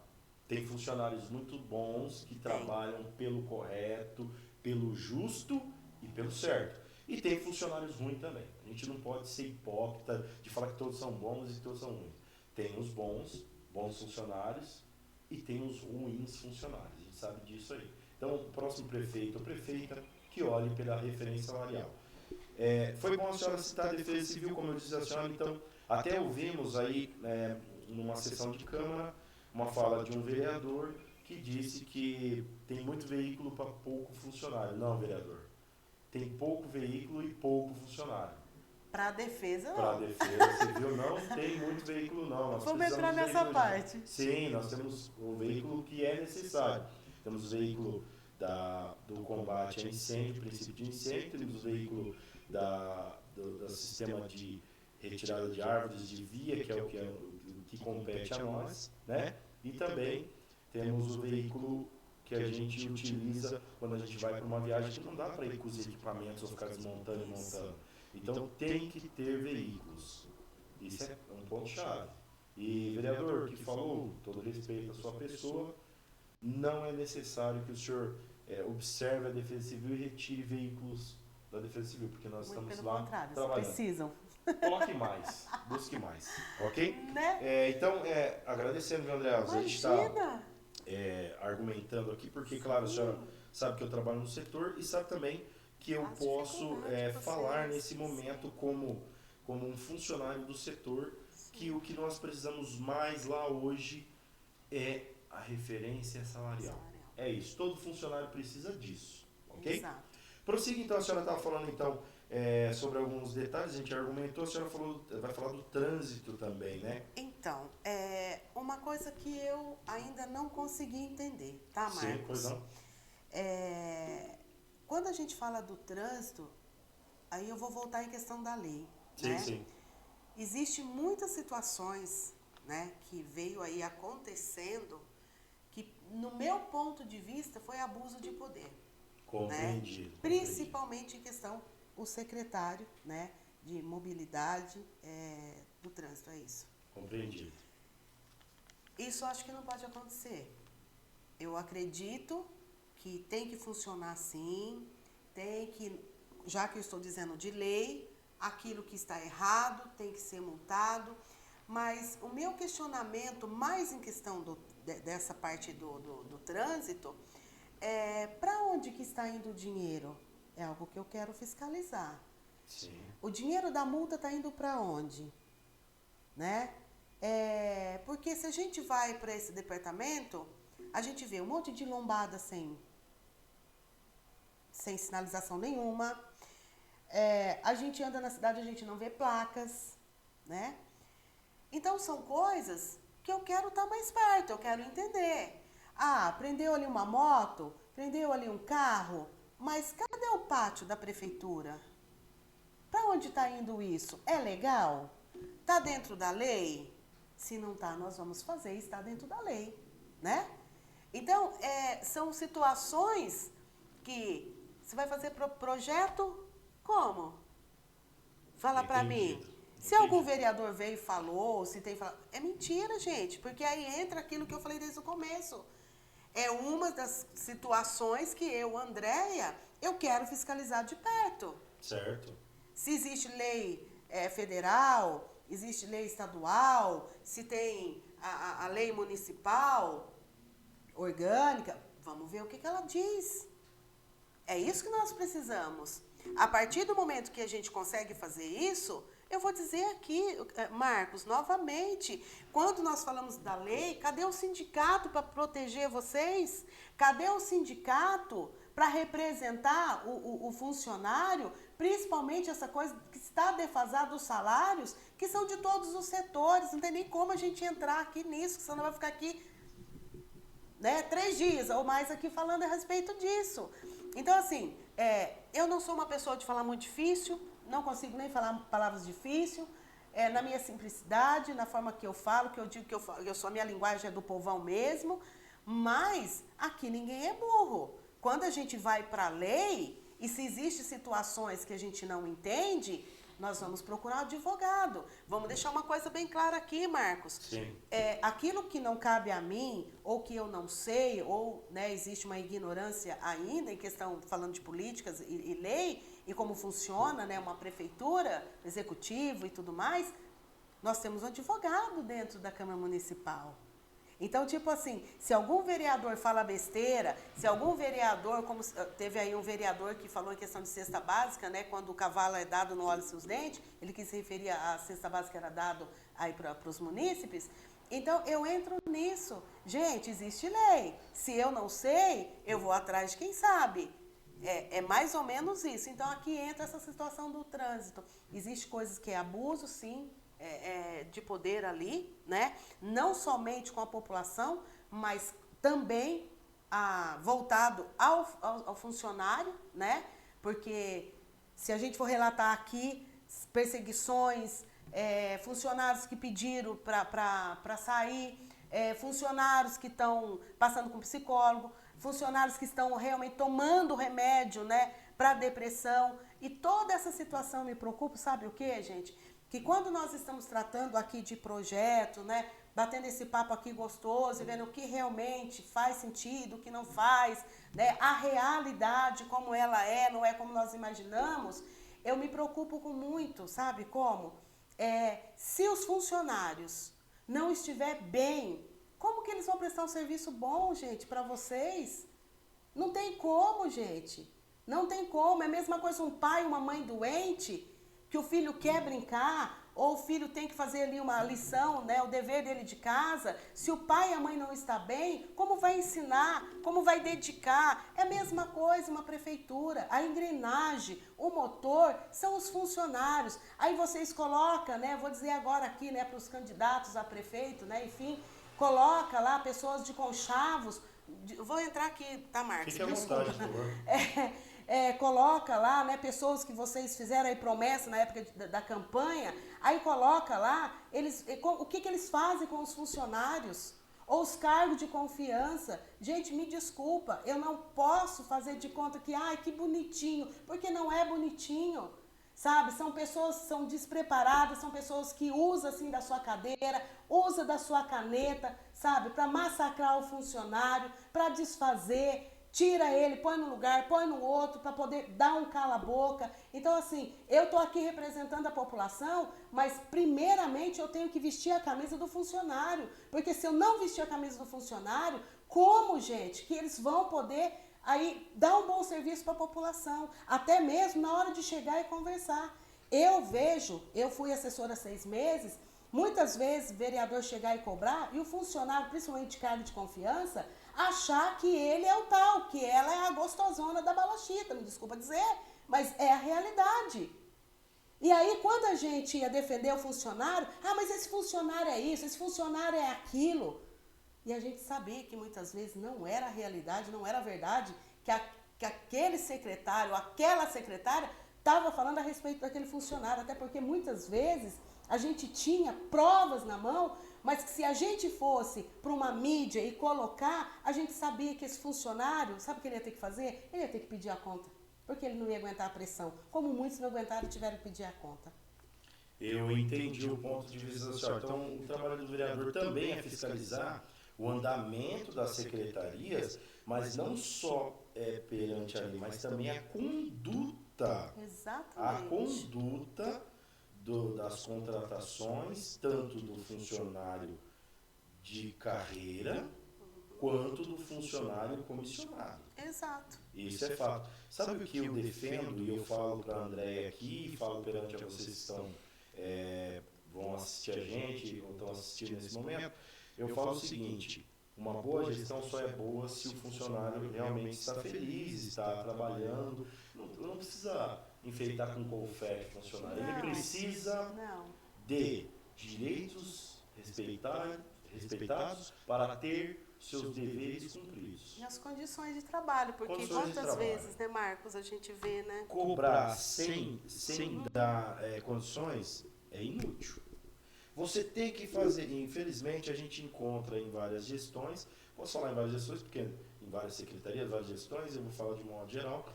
Tem funcionários muito bons que trabalham pelo correto, pelo justo e pelo certo. E tem funcionários ruins também. A gente não pode ser hipócrita de falar que todos são bons e todos são ruins. Tem os bons funcionários e tem os ruins funcionários. A gente sabe disso aí. Então, o próximo prefeito ou prefeita que olhe pela referência salarial. Foi bom a senhora citar a Defesa Civil, como eu disse a senhora, então, até ouvimos aí, numa sessão de Câmara, uma fala de um vereador que disse que tem muito veículo para pouco funcionário. Não, vereador. Tem pouco veículo e pouco funcionário. Para a defesa, não. Para a Defesa Civil não tem muito veículo, não. Vamos entrar nessa parte. Sim, nós temos o veículo que é necessário. Temos o veículo do combate a incêndio, princípio de incêndio, temos o veículo do sistema de retirada de árvores de via, que é o que compete a nós, né? E também temos o veículo que a gente utiliza quando a gente vai para uma viagem, que não dá para ir com os equipamentos ou ficar desmontando e montando. Então tem que ter veículos. Isso é um ponto-chave. E, vereador, que falou, todo respeito à sua pessoa, não é necessário que o senhor observe a Defesa Civil e retire veículos da Defesa Civil, porque nós muito estamos pelo lá contrário, trabalhando. Precisam. Coloque mais, busque mais, ok? Né? Então, agradecendo, viu, André, a gente está argumentando aqui, porque, claro, a senhora sabe que eu trabalho no setor e sabe também que eu posso falar nesse momento como um funcionário do setor, que o que nós precisamos mais lá hoje é a referência salarial. É isso, todo funcionário precisa disso, ok? Exato. Prossiga, então, a senhora estava falando, então, sobre alguns detalhes, a gente argumentou, a senhora vai falar do trânsito também, né? Então, uma coisa que eu ainda não consegui entender, tá, Marcos? Sim, pois não. Quando a gente fala do trânsito, aí eu vou voltar em questão da lei, Sim, né? sim. Existem muitas situações, né, que veio aí acontecendo, que, no meu ponto de vista, foi abuso de poder. Compreendido. Né? Principalmente em questão o secretário, né, de mobilidade do trânsito, é isso. Compreendido. Isso eu acho que não pode acontecer. Eu acredito que tem que funcionar assim, já que eu estou dizendo de lei, aquilo que está errado tem que ser multado, mas o meu questionamento, mais em questão dessa parte do trânsito, para onde que está indo o dinheiro? É algo que eu quero fiscalizar. Sim. O dinheiro da multa está indo para onde? Né? Porque se a gente vai para esse departamento, a gente vê um monte de lombada sem sinalização nenhuma. A gente anda na cidade, a gente não vê placas, né? Então, são coisas que eu quero estar mais perto, eu quero entender. Prendeu ali uma moto, prendeu ali um carro, mas cadê o pátio da prefeitura? Para onde está indo isso? É legal? Está dentro da lei? Se não está, nós vamos fazer, está dentro da lei, né? Então, são situações que você vai fazer projeto como? Fala para mim. Se algum vereador veio e falou, se tem falado... É mentira, gente, porque aí entra aquilo que eu falei desde o começo. É uma das situações que eu, Andréia, eu quero fiscalizar de perto. Certo. Se existe lei federal, existe lei estadual, se tem a lei municipal, orgânica, vamos ver o que ela diz. É isso que nós precisamos. A partir do momento que a gente consegue fazer isso, eu vou dizer aqui, Marcos, novamente, quando nós falamos da lei, cadê o sindicato para proteger vocês? Cadê o sindicato para representar o funcionário principalmente essa coisa que está defasada dos salários, que são de todos os setores, não tem nem como a gente entrar aqui nisso, senão vai ficar aqui, né, 3 dias ou mais aqui falando a respeito disso. Então, assim, eu não sou uma pessoa de falar muito difícil, não consigo nem falar palavras difíceis, na minha simplicidade, na forma que eu falo, que eu digo que eu sou, a minha linguagem é do povão mesmo, mas aqui ninguém é burro. Quando a gente vai para a lei, e se existem situações que a gente não entende, nós vamos procurar um advogado. Vamos deixar uma coisa bem clara aqui, Marcos. Sim. Aquilo que não cabe a mim, ou que eu não sei, ou, né, existe uma ignorância ainda em questão, falando de políticas e lei, e como funciona, né, uma prefeitura, executivo e tudo mais, nós temos um advogado dentro da Câmara Municipal. Então, tipo assim, se algum vereador fala besteira, se algum vereador, como teve aí um vereador que falou em questão de cesta básica, né, quando o cavalo é dado, não olha seus dentes, ele quis se referir à cesta básica que era dado aí para os munícipes. Então, eu entro nisso. Gente, existe lei. Se eu não sei, eu vou atrás de quem sabe. É mais ou menos isso. Então, aqui entra essa situação do trânsito. Existe coisas que é abuso, sim, de poder ali, né? Não somente com a população, mas também voltado ao funcionário, né? Porque se a gente for relatar aqui perseguições, funcionários que pediram para sair, funcionários que estão passando com psicólogo, funcionários que estão realmente tomando remédio, né, para depressão. E toda essa situação me preocupa, sabe o que, gente? Que quando nós estamos tratando aqui de projeto, né, batendo esse papo aqui gostoso e vendo o que realmente faz sentido, o que não faz, né, a realidade como ela não é como nós imaginamos, eu me preocupo com muito, sabe como? Se os funcionários não estiver bem, como que eles vão prestar um serviço bom, gente, para vocês? Não tem como, gente. Não tem como. É a mesma coisa um pai e uma mãe doente, que o filho quer brincar, ou o filho tem que fazer ali uma lição, né, o dever dele de casa. Se o pai e a mãe não estão bem, como vai ensinar? Como vai dedicar? É a mesma coisa uma prefeitura. A engrenagem, o motor, são os funcionários. Aí vocês colocam, né, vou dizer agora aqui, né, para os candidatos a prefeito, né, enfim, coloca lá pessoas de conchavos. Vou entrar aqui, tá, Marcos? Fique à vontade, por favor. Coloca lá, né, pessoas que vocês fizeram aí promessa na época da campanha, aí coloca lá, o que eles fazem com os funcionários, ou os cargos de confiança. Gente, me desculpa, eu não posso fazer de conta que, que bonitinho, porque não é bonitinho, sabe? São pessoas que são despreparadas, são pessoas que usam assim da sua cadeira, usa da sua caneta, sabe? Para massacrar o funcionário, para desfazer, tira ele, põe num lugar, põe no outro, para poder dar um cala-boca. Então, assim, eu estou aqui representando a população, mas primeiramente eu tenho que vestir a camisa do funcionário. Porque se eu não vestir a camisa do funcionário, como, gente, que eles vão poder aí dar um bom serviço para a população? Até mesmo na hora de chegar e conversar. Eu fui assessora há 6 meses, muitas vezes o vereador chegar e cobrar, e o funcionário, principalmente de cargo de confiança, achar que ele é o tal, que ela é a gostosona da balachita, me desculpa dizer, mas é a realidade. E aí, quando a gente ia defender o funcionário, mas esse funcionário é isso, esse funcionário é aquilo. E a gente sabia que muitas vezes não era a realidade, não era a verdade, que aquele secretário, aquela secretária, estava falando a respeito daquele funcionário, até porque muitas vezes a gente tinha provas na mão, mas que se a gente fosse para uma mídia e colocar, a gente sabia que esse funcionário, sabe o que ele ia ter que fazer? Ele ia ter que pedir a conta, porque ele não ia aguentar a pressão, como muitos não aguentaram e tiveram que pedir a conta. Eu entendi o ponto de vista da senhora. Então, o trabalho do vereador também é fiscalizar o andamento das secretarias, mas não só perante a lei, mas também a conduta. Exatamente. A conduta das contratações, tanto do funcionário de carreira, quanto do funcionário comissionado. Exato. Isso é fato. Sabe o que eu defendo, e eu falo para a Andréia aqui, falo perante a vocês que vão assistir a gente, ou estão assistindo nesse momento, eu falo o seguinte: uma boa gestão só é boa se o funcionário realmente está feliz, está trabalhando, não precisa enfeitar com confete funcionário. Ele Não. precisa Não. de direitos respeitados para ter seus deveres cumpridos. E as condições de trabalho, porque Condições de quantas trabalho. vezes, né, Marcos, a gente vê, né? Cobrar sem dar condições é inútil. Você tem que fazer, infelizmente a gente encontra em várias gestões, posso falar em várias gestões, porque em várias secretarias, várias gestões, eu vou falar de modo geral,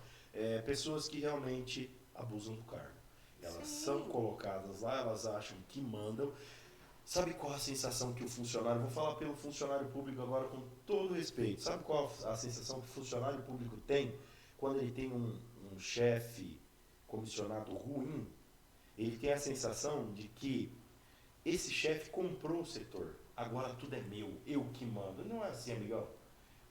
pessoas que realmente abusam do cargo. Elas Sim. são colocadas lá, elas acham que mandam. Sabe qual a sensação que o funcionário, vou falar pelo funcionário público agora com todo respeito, sabe qual a sensação que o funcionário público tem quando ele tem um chefe comissionado ruim? Ele tem a sensação de que esse chefe comprou o setor, agora tudo é meu, eu que mando. Não é assim, amigão.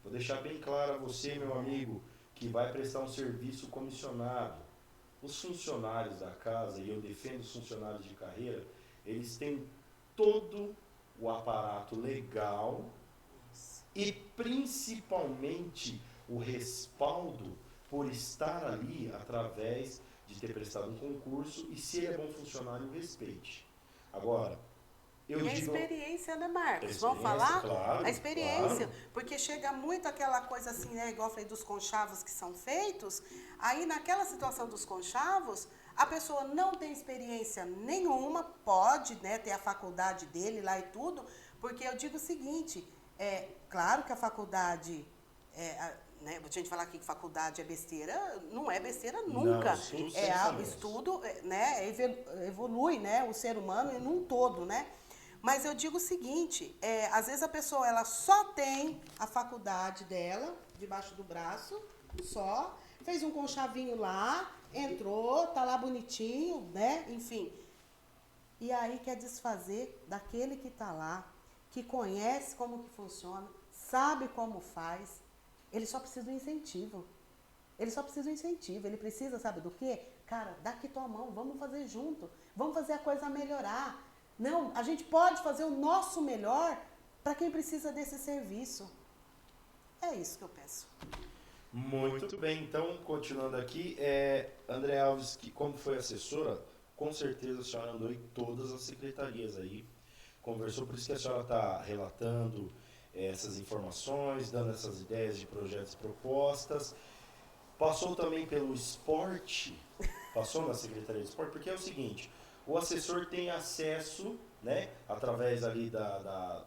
Vou deixar bem claro a você, meu amigo, que vai prestar um serviço comissionado. Os funcionários da casa, e eu defendo os funcionários de carreira, eles têm todo o aparato legal e principalmente o respaldo por estar ali através de ter prestado um concurso e se ele é bom funcionário, respeite. Agora, eu E a digo... experiência, né, Marcos? A Vamos experiência, falar? claro, A experiência. claro. Porque chega muito aquela coisa assim, né? Igual eu falei dos conchavos que são feitos. Aí, naquela situação dos conchavos, a pessoa não tem experiência nenhuma, pode, né, ter a faculdade dele lá e tudo. Porque eu digo o seguinte, claro que a faculdade... né, a gente falar aqui que faculdade é besteira, não é besteira nunca. Não, estudo, né, evolui, né, o ser humano num todo, né? Mas eu digo o seguinte, às vezes a pessoa ela só tem a faculdade dela debaixo do braço, só fez um conchavinho lá, entrou, tá lá bonitinho, né? Enfim. E aí quer desfazer daquele que tá lá, que conhece como que funciona, sabe como faz. Ele só precisa do incentivo. Ele só precisa do incentivo. Ele precisa, sabe do quê? Cara, dá aqui tua mão, vamos fazer junto. Vamos fazer a coisa melhorar. Não, a gente pode fazer o nosso melhor para quem precisa desse serviço. É isso que eu peço. Muito bem, então, continuando aqui, André Alves, que como foi assessora, com certeza a senhora andou em todas as secretarias aí, conversou, por isso que a senhora está relatando essas informações, dando essas ideias de projetos e propostas. Passou também pelo esporte, passou na Secretaria de Esporte, porque é o seguinte, o assessor tem acesso, né, através ali da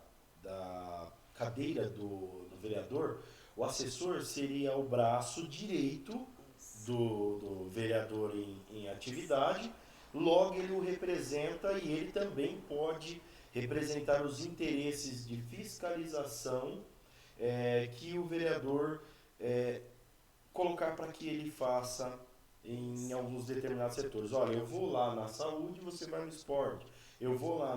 cadeira do vereador, o assessor seria o braço direito do vereador em atividade, logo ele o representa e ele também pode representar os interesses de fiscalização que o vereador colocar para que ele faça em alguns determinados setores. Olha, eu vou lá na saúde, você vai no esporte. Eu vou lá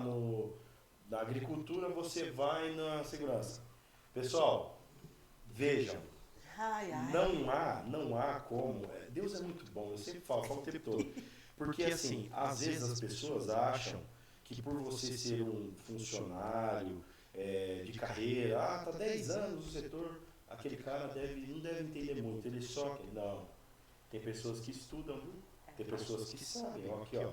na agricultura, você vai na segurança. Pessoal, vejam, não há como. Deus é muito bom, eu sempre falo o tempo todo. Porque assim, às vezes as pessoas acham que por você ser um funcionário de carreira, tá 10 anos no setor, aquele cara não deve entender muito, ele só... Não, tem pessoas que estudam, tem pessoas que sabem, aqui ó,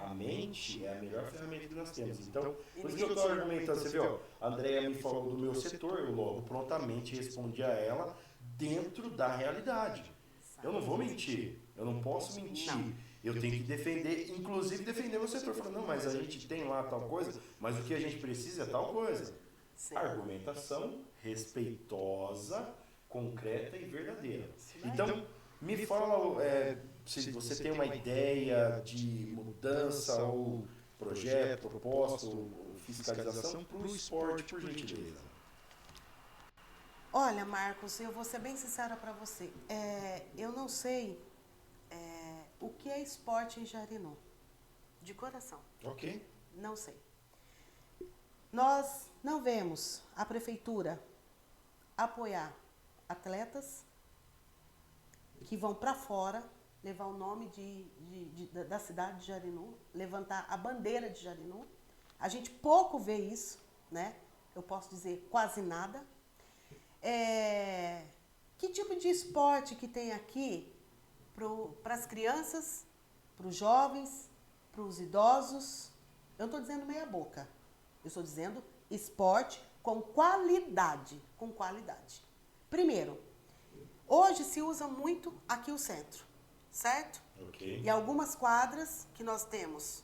a mente é a melhor ferramenta que nós temos. Então, por isso que eu estou argumentando, você viu, a Andréia me falou do meu setor, eu logo prontamente respondi a ela dentro da realidade. Eu não vou mentir, eu não posso mentir. Eu tenho que defender, inclusive defender o setor. Falando, não, mas a gente tem lá tal coisa, mas o que a gente precisa é tal coisa. Argumentação respeitosa, concreta e verdadeira. Então, me fala se você tem uma ideia de mudança ou projeto, proposta ou fiscalização para o esporte, por gentileza. Olha, Marcos, eu vou ser bem sincera para você. Eu não sei o que é esporte em Jarinu. De coração. Ok. Não sei. Nós não vemos a prefeitura apoiar atletas que vão para fora, levar o nome da cidade de Jarinu, levantar a bandeira de Jarinu. A gente pouco vê isso, né? Eu posso dizer quase nada. Que tipo de esporte que tem aqui para as crianças para os jovens, para os idosos. Eu não estou dizendo meia boca. Eu estou dizendo esporte com qualidade. Com qualidade. Primeiro, hoje se usa muito aqui o centro, certo? Ok. E algumas quadras que nós temos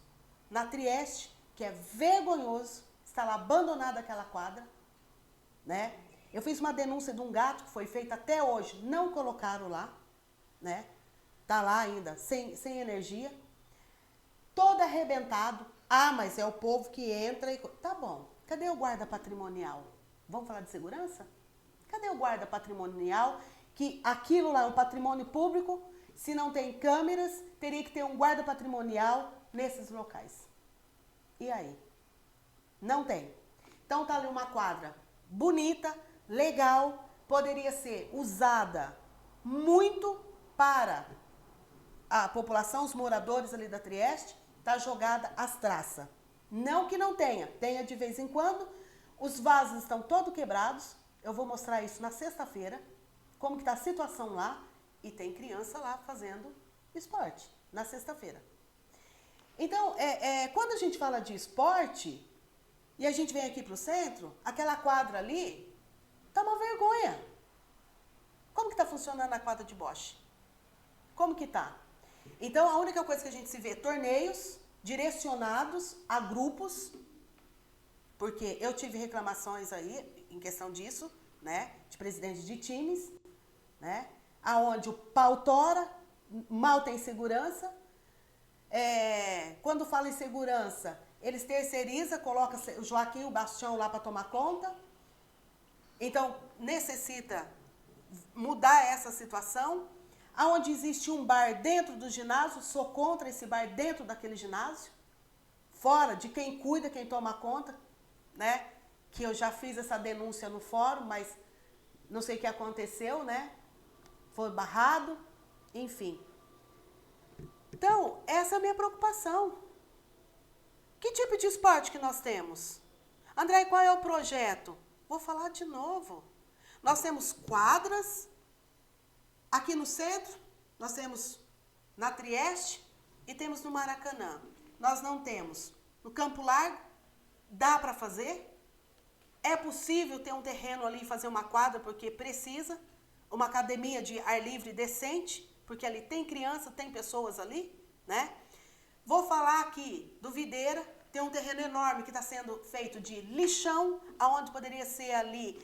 na Trieste, que é vergonhoso, está lá abandonada aquela quadra, né? Eu fiz uma denúncia de um gato que foi feita até hoje, não colocaram lá, né? Tá lá ainda, sem energia, todo arrebentado. Ah, mas é o povo que entra e... Tá bom, cadê o guarda patrimonial? Vamos falar de segurança? Cadê o guarda patrimonial? Que aquilo lá é um patrimônio público, se não tem câmeras, teria que ter um guarda patrimonial nesses locais. E aí? Não tem. Então tá ali uma quadra bonita, legal, poderia ser usada muito para a população, os moradores ali da Trieste, tá jogada às traças. Não que não tenha, tenha de vez em quando. Os vasos estão todos quebrados. Eu vou mostrar isso na sexta-feira, como que tá a situação lá, e tem criança lá fazendo esporte na sexta-feira. Então, quando a gente fala de esporte e a gente vem aqui para o centro, aquela quadra ali tá uma vergonha. Como que tá funcionando a quadra de boche? Como que tá? Então, a única coisa que a gente se vê, torneios direcionados a grupos, porque eu tive reclamações aí em questão disso, né, de presidente de times, né, aonde o pau tora, mal tem segurança. Quando fala em segurança, eles terceirizam, coloca o Joaquim, o Bastião lá para tomar conta. Então, necessita mudar essa situação. Aonde existe um bar dentro do ginásio, sou contra esse bar dentro daquele ginásio. Fora de quem cuida, quem toma conta, né? Que eu já fiz essa denúncia no fórum, mas não sei o que aconteceu, né? Foi barrado, enfim. Então, essa é a minha preocupação. Que tipo de esporte que nós temos? André, qual é o projeto? Vou falar de novo. Nós temos quadras aqui no centro, nós temos na Trieste e temos no Maracanã. Nós não temos no Campo Largo, dá para fazer. É possível ter um terreno ali e fazer uma quadra, porque precisa. Uma academia de ar livre decente, porque ali tem criança, tem pessoas ali, né? Vou falar aqui do Videira, tem um terreno enorme que está sendo feito de lixão, aonde poderia ser ali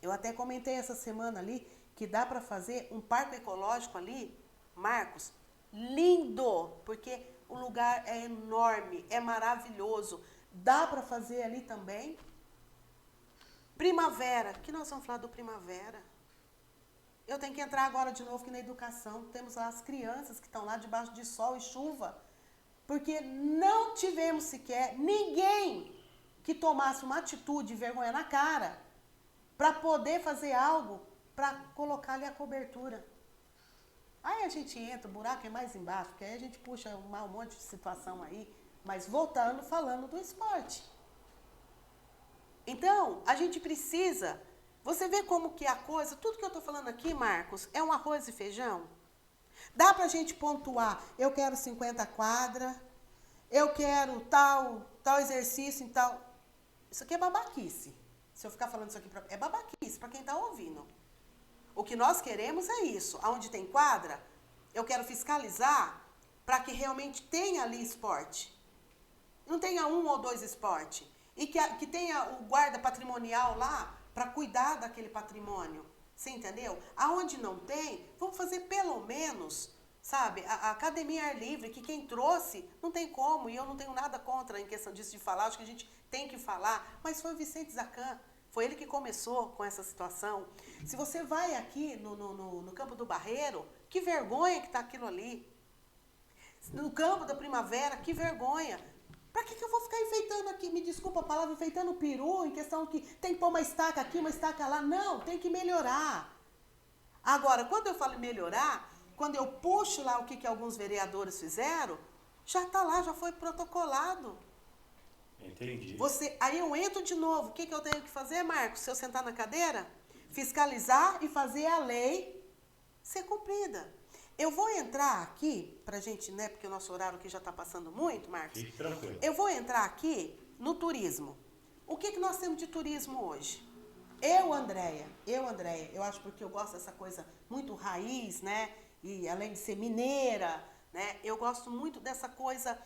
Eu até comentei essa semana ali que dá para fazer um parque ecológico ali, Marcos, lindo, porque o lugar é enorme, é maravilhoso. Dá para fazer ali também. Primavera, que nós vamos falar do Primavera? Eu tenho que entrar agora de novo aqui na educação. Temos lá as crianças que estão lá debaixo de sol e chuva, porque não tivemos sequer ninguém que tomasse uma atitude, vergonha na cara, para poder fazer algo para colocar ali a cobertura. Aí a gente entra, o buraco é mais embaixo, porque aí a gente puxa um monte de situação aí, mas voltando, falando do esporte. Então, a gente precisa, você vê como que a coisa, tudo que eu estou falando aqui, Marcos, é um arroz e feijão? Dá para a gente pontuar, eu quero 50 quadras, eu quero tal exercício e tal. Isso aqui é babaquice. Se eu ficar falando isso aqui, é babaquice para quem está ouvindo. O que nós queremos é isso. Onde tem quadra, eu quero fiscalizar para que realmente tenha ali esporte. Não tenha um ou dois esportes. E que tenha o guarda patrimonial lá para cuidar daquele patrimônio. Você entendeu? Aonde não tem, vamos fazer pelo menos, sabe, a academia ar livre, que quem trouxe não tem como, e eu não tenho nada contra em questão disso de falar, acho que a gente tem que falar, mas foi o Vicente Zacan, foi ele que começou com essa situação. Se você vai aqui no Campo do Barreiro, que vergonha que está aquilo ali. No Campo da Primavera, que vergonha. Para que eu vou ficar enfeitando aqui, me desculpa a palavra, enfeitando o peru, em questão que tem que pôr uma estaca aqui, uma estaca lá. Não, tem que melhorar. Agora, quando eu falo melhorar, quando eu puxo lá o que alguns vereadores fizeram, já está lá, já foi protocolado. Entendi. Aí eu entro de novo. O que eu tenho que fazer, Marcos? Se eu sentar na cadeira? Fiscalizar e fazer a lei ser cumprida. Eu vou entrar aqui, pra gente, né, porque o nosso horário aqui já está passando muito, Marcos. Fique tranquilo. Eu vou entrar aqui no turismo. O que nós temos de turismo hoje? Andréia, eu acho porque eu gosto dessa coisa muito raiz, né? E além de ser mineira, né? Eu gosto muito dessa coisa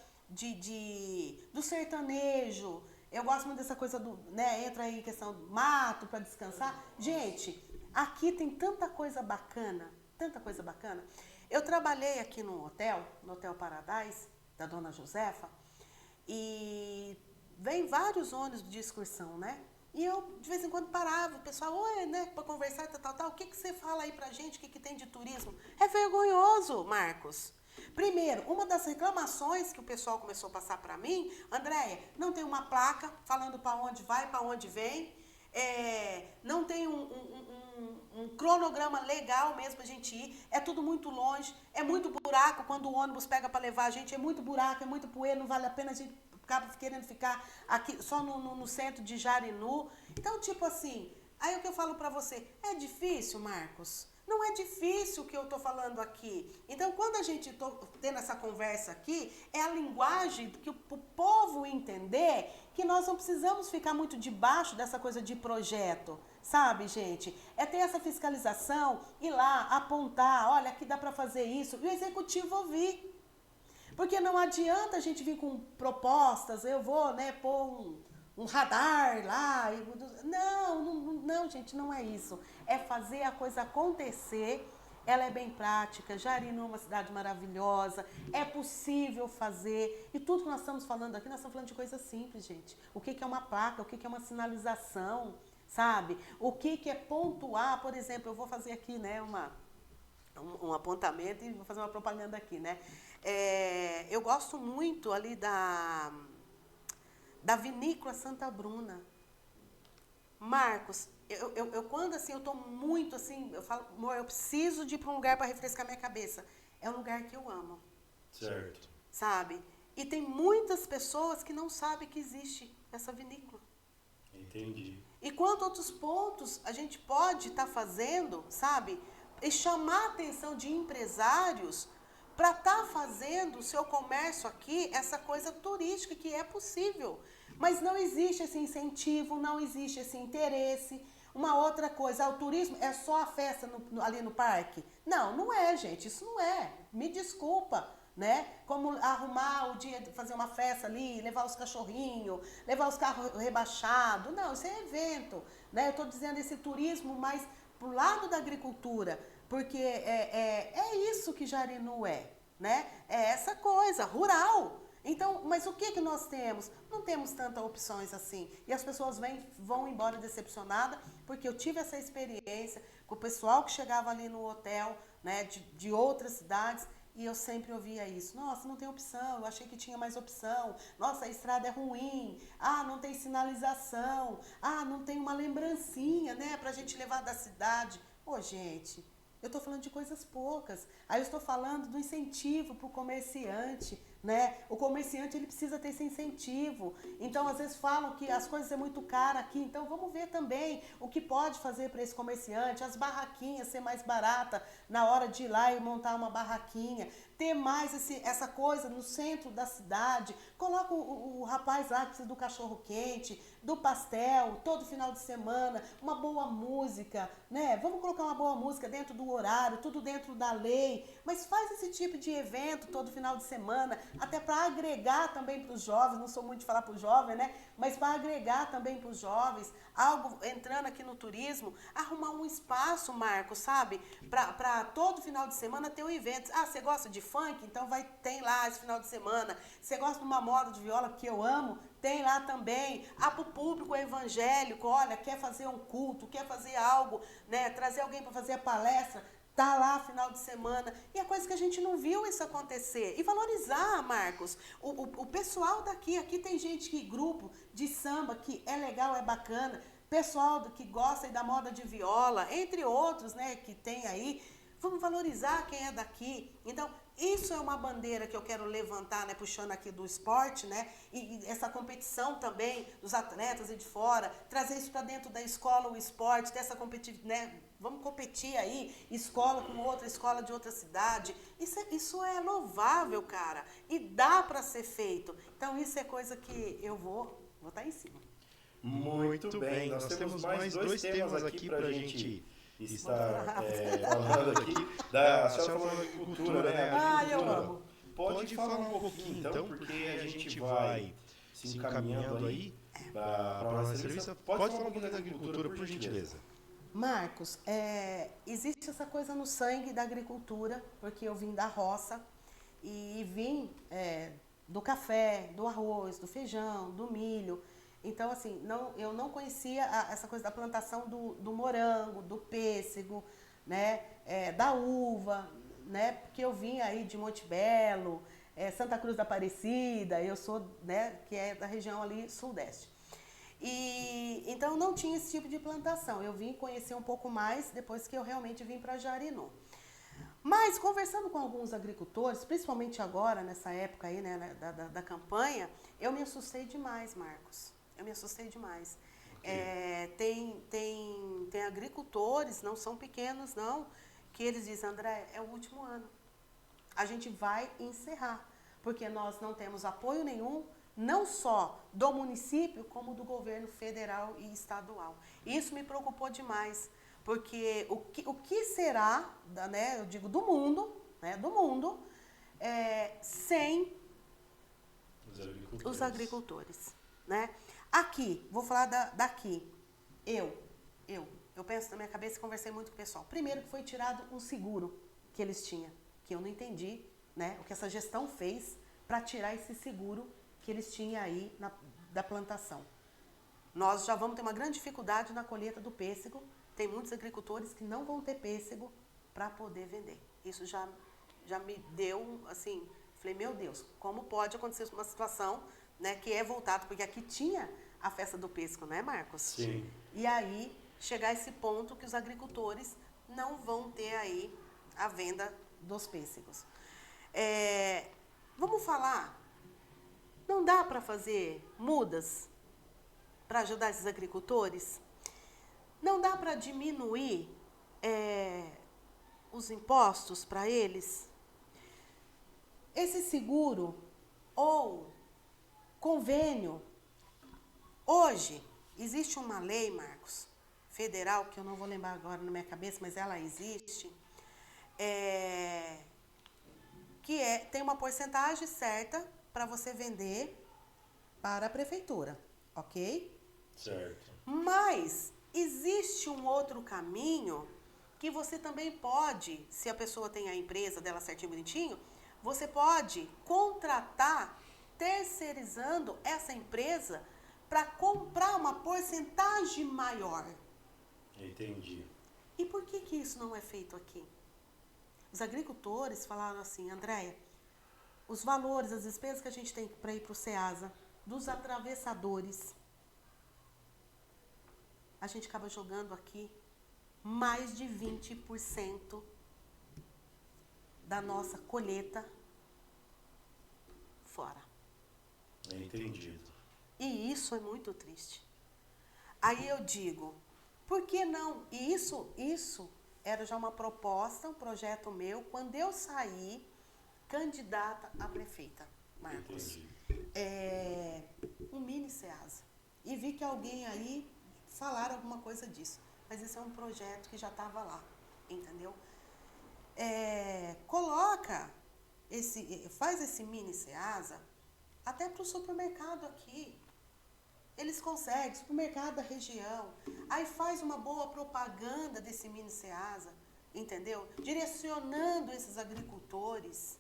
do sertanejo. Eu gosto muito dessa coisa do, né? Entra aí em questão do mato para descansar. Gente, aqui tem tanta coisa bacana, tanta coisa bacana. Eu trabalhei aqui no Hotel Paradise, da Dona Josefa, e vem vários ônibus de excursão, né? E eu, de vez em quando, parava, o pessoal, oi, né, para conversar, tal. O que você fala aí pra gente, o que tem de turismo? É vergonhoso, Marcos. Primeiro, uma das reclamações que o pessoal começou a passar para mim, Andréia, não tem uma placa falando para onde vai, para onde vem, não tem um cronograma legal mesmo pra gente ir, é tudo muito longe, é muito buraco quando o ônibus pega para levar a gente, é muito buraco, é muito poeira, não vale a pena a gente acaba querendo ficar aqui só no centro de Jarinu. Então, tipo assim, aí o que eu falo pra você, é difícil, Marcos? Não é difícil o que eu tô falando aqui. Então, quando a gente tô tendo essa conversa aqui, é a linguagem que o povo entender que nós não precisamos ficar muito debaixo dessa coisa de projeto, sabe, gente? É ter essa fiscalização, ir lá, apontar, olha, aqui dá pra fazer isso, e o executivo ouvir. Porque não adianta a gente vir com propostas, eu vou, né, pôr um radar lá. Não, gente, não é isso. É fazer a coisa acontecer. Ela é bem prática. Jarinu é uma cidade maravilhosa. É possível fazer. E tudo que nós estamos falando aqui, nós estamos falando de coisa simples, gente. O que é uma placa? O que é uma sinalização? Sabe? O que é pontuar? Por exemplo, eu vou fazer aqui, né, um apontamento e vou fazer uma propaganda aqui, né? Eu gosto muito ali da vinícola Santa Bruna. Marcos, eu quando assim, eu tô muito assim, eu falo, amor, eu preciso de ir para um lugar para refrescar minha cabeça. É um lugar que eu amo. Certo. Sabe? E tem muitas pessoas que não sabem que existe essa vinícola. Entendi. E quantos outros pontos a gente pode estar fazendo, sabe? E chamar a atenção de empresários para estar fazendo o seu comércio aqui, essa coisa turística que é possível. Mas não existe esse incentivo, não existe esse interesse. Uma outra coisa, o turismo é só a festa ali no parque? Não, não é, gente, isso não é. Me desculpa, né? Como arrumar o dia de fazer uma festa ali, levar os cachorrinhos, levar os carros rebaixados. Não, isso é evento, né? Eu estou dizendo esse turismo mais pro lado da agricultura, porque é isso que Jarinu é, né? É essa coisa, rural. Então, mas o que nós temos? Não temos tantas opções assim. E as pessoas vão embora decepcionadas, porque eu tive essa experiência com o pessoal que chegava ali no hotel, né, de outras cidades, e eu sempre ouvia isso. Nossa, não tem opção, eu achei que tinha mais opção. Nossa, a estrada é ruim. Ah, não tem sinalização. Ah, não tem uma lembrancinha, né, pra gente levar da cidade. Ô, gente, eu estou falando de coisas poucas. Aí eu estou falando do incentivo para o comerciante, né? O comerciante, ele precisa ter esse incentivo. Então, às vezes falam que as coisas é muito caras aqui. Então, vamos ver também o que pode fazer para esse comerciante. As barraquinhas ser mais barata na hora de ir lá e montar uma barraquinha. Ter mais essa coisa no centro da cidade. Coloca o rapaz lá que precisa do cachorro quente, do pastel, todo final de semana. Uma boa música, né? Vamos colocar uma boa música dentro do horário, tudo dentro da lei. Mas faz esse tipo de evento todo final de semana, até para agregar também para os jovens, não sou muito de falar para os jovens, né? Mas para agregar também para os jovens, algo entrando aqui no turismo, arrumar um espaço, Marcos, sabe? Para todo final de semana ter um evento. Ah, você gosta de funk? Então tem lá esse final de semana. Você gosta de uma moda de viola, que eu amo? Tem lá também. Ah, para o público evangélico, olha, quer fazer um culto, quer fazer algo, né? Trazer alguém para fazer a palestra. Tá lá final de semana, e é coisa que a gente não viu isso acontecer. E valorizar, Marcos, o pessoal daqui, aqui tem gente que, grupo de samba, que é legal, é bacana, pessoal que gosta da moda de viola, entre outros, né, que tem aí. Vamos valorizar quem é daqui. Então, isso é uma bandeira que eu quero levantar, né, puxando aqui do esporte, né, e essa competição também dos atletas e de fora, trazer isso para dentro da escola, o esporte, ter essa competitividade, né, vamos competir aí, escola com outra escola de outra cidade. Isso é louvável, cara, e dá para ser feito. Então isso é coisa que eu vou estar em cima. Muito bem, nós temos mais dois temas aqui para a gente estar falando aqui. A senhora falou de agricultura, né? Eu amo. Pode falar um pouquinho então, porque a gente vai se encaminhando aí para a nossa entrevista. Pode falar um pouquinho da agricultura, por gentileza. Marcos, existe essa coisa no sangue da agricultura, porque eu vim da roça e vim do café, do arroz, do feijão, do milho. Então, assim, eu não conhecia essa coisa da plantação do morango, do pêssego, né, da uva, né, porque eu vim aí de Monte Belo, Santa Cruz da Aparecida, eu sou, né, que é da região ali sudeste. E então não tinha esse tipo de plantação. Eu vim conhecer um pouco mais depois que eu realmente vim para Jarinu. Mas conversando com alguns agricultores, principalmente agora, nessa época aí, né, da campanha, eu me assustei demais, Marcos. Eu me assustei demais. Okay. Tem agricultores, não são pequenos não, que eles dizem, André, é o último ano. A gente vai encerrar, porque nós não temos apoio nenhum, não só do município, como do governo federal e estadual. Isso me preocupou demais, porque o que será, né, eu digo do mundo, né, sem os agricultores, né? Aqui, vou falar daqui. Eu penso na minha cabeça e conversei muito com o pessoal. Primeiro que foi tirado um seguro que eles tinham, que eu não entendi, né, o que essa gestão fez para tirar esse seguro que eles tinham aí da plantação. Nós já vamos ter uma grande dificuldade na colheita do pêssego. Tem muitos agricultores que não vão ter pêssego para poder vender. Isso já me deu, assim, falei, meu Deus, como pode acontecer uma situação, né, que é voltado, porque aqui tinha a festa do pêssego, né, Marcos? Sim. E aí, chegar a esse ponto que os agricultores não vão ter aí a venda dos pêssegos. Vamos falar, não dá para fazer mudas para ajudar esses agricultores? Não dá para diminuir os impostos para eles? Esse seguro ou convênio. Hoje, existe uma lei, Marcos, federal, que eu não vou lembrar agora na minha cabeça, mas ela existe, que tem uma porcentagem certa para você vender para a prefeitura, ok? Certo. Mas existe um outro caminho que você também pode, se a pessoa tem a empresa dela certinho, bonitinho, você pode contratar terceirizando essa empresa para comprar uma porcentagem maior. Entendi. E por que isso não é feito aqui? Os agricultores falaram assim, Andréia, os valores, as despesas que a gente tem para ir para o SEASA, dos atravessadores, a gente acaba jogando aqui mais de 20% da nossa colheita fora. Entendido. E isso é muito triste. Aí eu digo, por que não? E isso era já uma proposta, um projeto meu, quando eu saí candidata a prefeita, Marcos. Um mini SEASA. E vi que alguém aí falaram alguma coisa disso. Mas esse é um projeto que já estava lá, entendeu? Faz esse mini SEASA até para o supermercado aqui. Eles conseguem, supermercado da região. Aí faz uma boa propaganda desse mini SEASA, entendeu? Direcionando esses agricultores.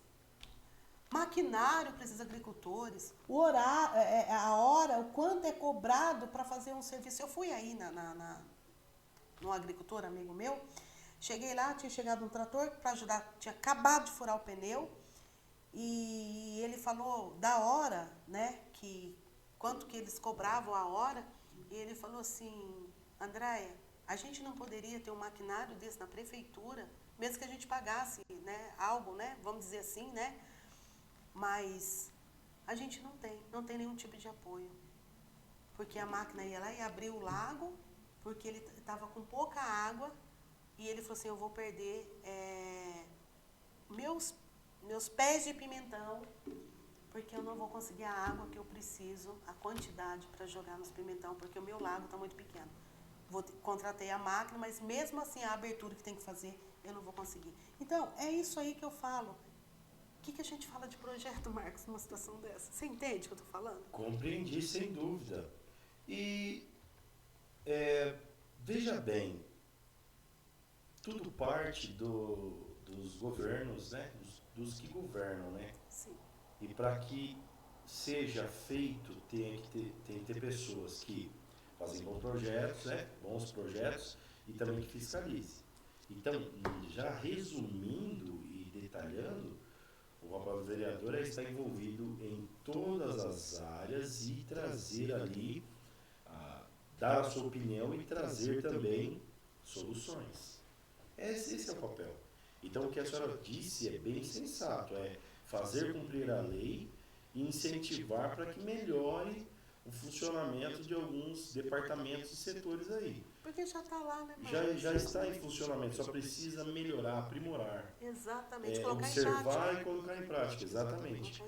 Maquinário para esses agricultores. O horário, a hora, o quanto é cobrado para fazer um serviço. Eu fui aí num agricultor, amigo meu. Cheguei lá, tinha chegado um trator para ajudar, tinha acabado de furar o pneu. E ele falou da hora, né, quanto que eles cobravam a hora, e ele falou assim, Andréia, a gente não poderia ter um maquinário desse na prefeitura, mesmo que a gente pagasse, né, algo, né, vamos dizer assim, né, mas a gente não tem nenhum tipo de apoio, porque a máquina ia lá e abriu o lago, porque ele estava com pouca água, e ele falou assim, eu vou perder meus pés de pimentão, porque eu não vou conseguir a água que eu preciso, a quantidade para jogar nos pimentão, porque o meu lago está muito pequeno. Contratei a máquina, mas mesmo assim a abertura que tem que fazer, eu não vou conseguir. Então, é isso aí que eu falo. O que a gente fala de projeto, Marcos, numa situação dessa? Você entende o que eu estou falando? Compreendi, sem dúvida. E veja bem, tudo parte dos governos, né? Dos que governam, né? Sim. E para que seja feito, tem que ter pessoas que fazem bons projetos e também que fiscalizem. Então, já resumindo e detalhando, o papel do vereador é estar envolvido em todas as áreas e trazer ali, dar a sua opinião e trazer também soluções. Esse é o papel. Então, o que a senhora disse é bem sensato, é fazer cumprir a lei e incentivar para que melhore o funcionamento de alguns departamentos e setores aí. Porque já está lá, né, Marcos? Já está em funcionamento, só precisa melhorar, aprimorar. Exatamente, Observar e colocar em prática, exatamente.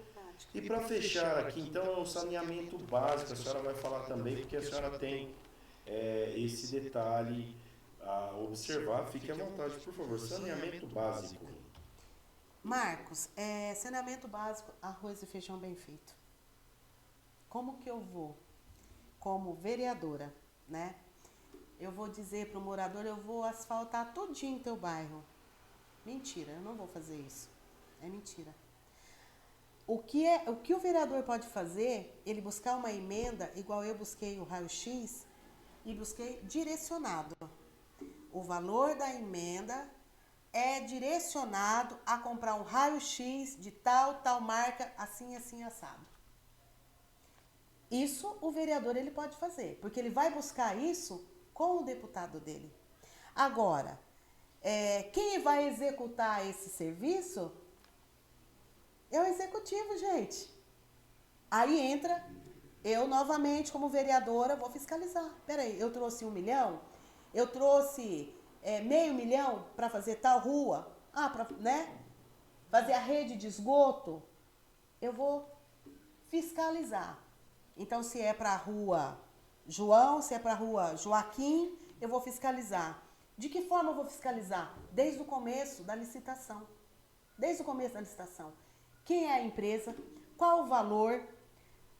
E para fechar aqui, então, o saneamento básico, a senhora vai falar também, porque a senhora tem esse detalhe a observar. Fique à vontade, por favor. Saneamento básico. Marcos, saneamento básico, arroz e feijão bem feito. Como que eu vou, como vereadora, né? Eu vou dizer para o morador, eu vou asfaltar todinho em teu bairro. Mentira, eu não vou fazer isso. É mentira. O que o vereador pode fazer, ele buscar uma emenda, igual eu busquei o raio-x, e busquei direcionado. O valor da emenda é direcionado a comprar um raio-x de tal marca, assim, assim, assado. Isso o vereador ele pode fazer, porque ele vai buscar isso com o deputado dele. Agora, quem vai executar esse serviço é o executivo, gente. Aí entra, eu novamente como vereadora vou fiscalizar. Peraí, eu trouxe 1 milhão? Eu trouxe meio milhão para fazer tal rua? Né? Fazer a rede de esgoto? Eu vou fiscalizar. Então, se é para a rua João, se é para a rua Joaquim, eu vou fiscalizar. De que forma eu vou fiscalizar? Desde o começo da licitação. Desde o começo da licitação. Quem é a empresa? Qual o valor?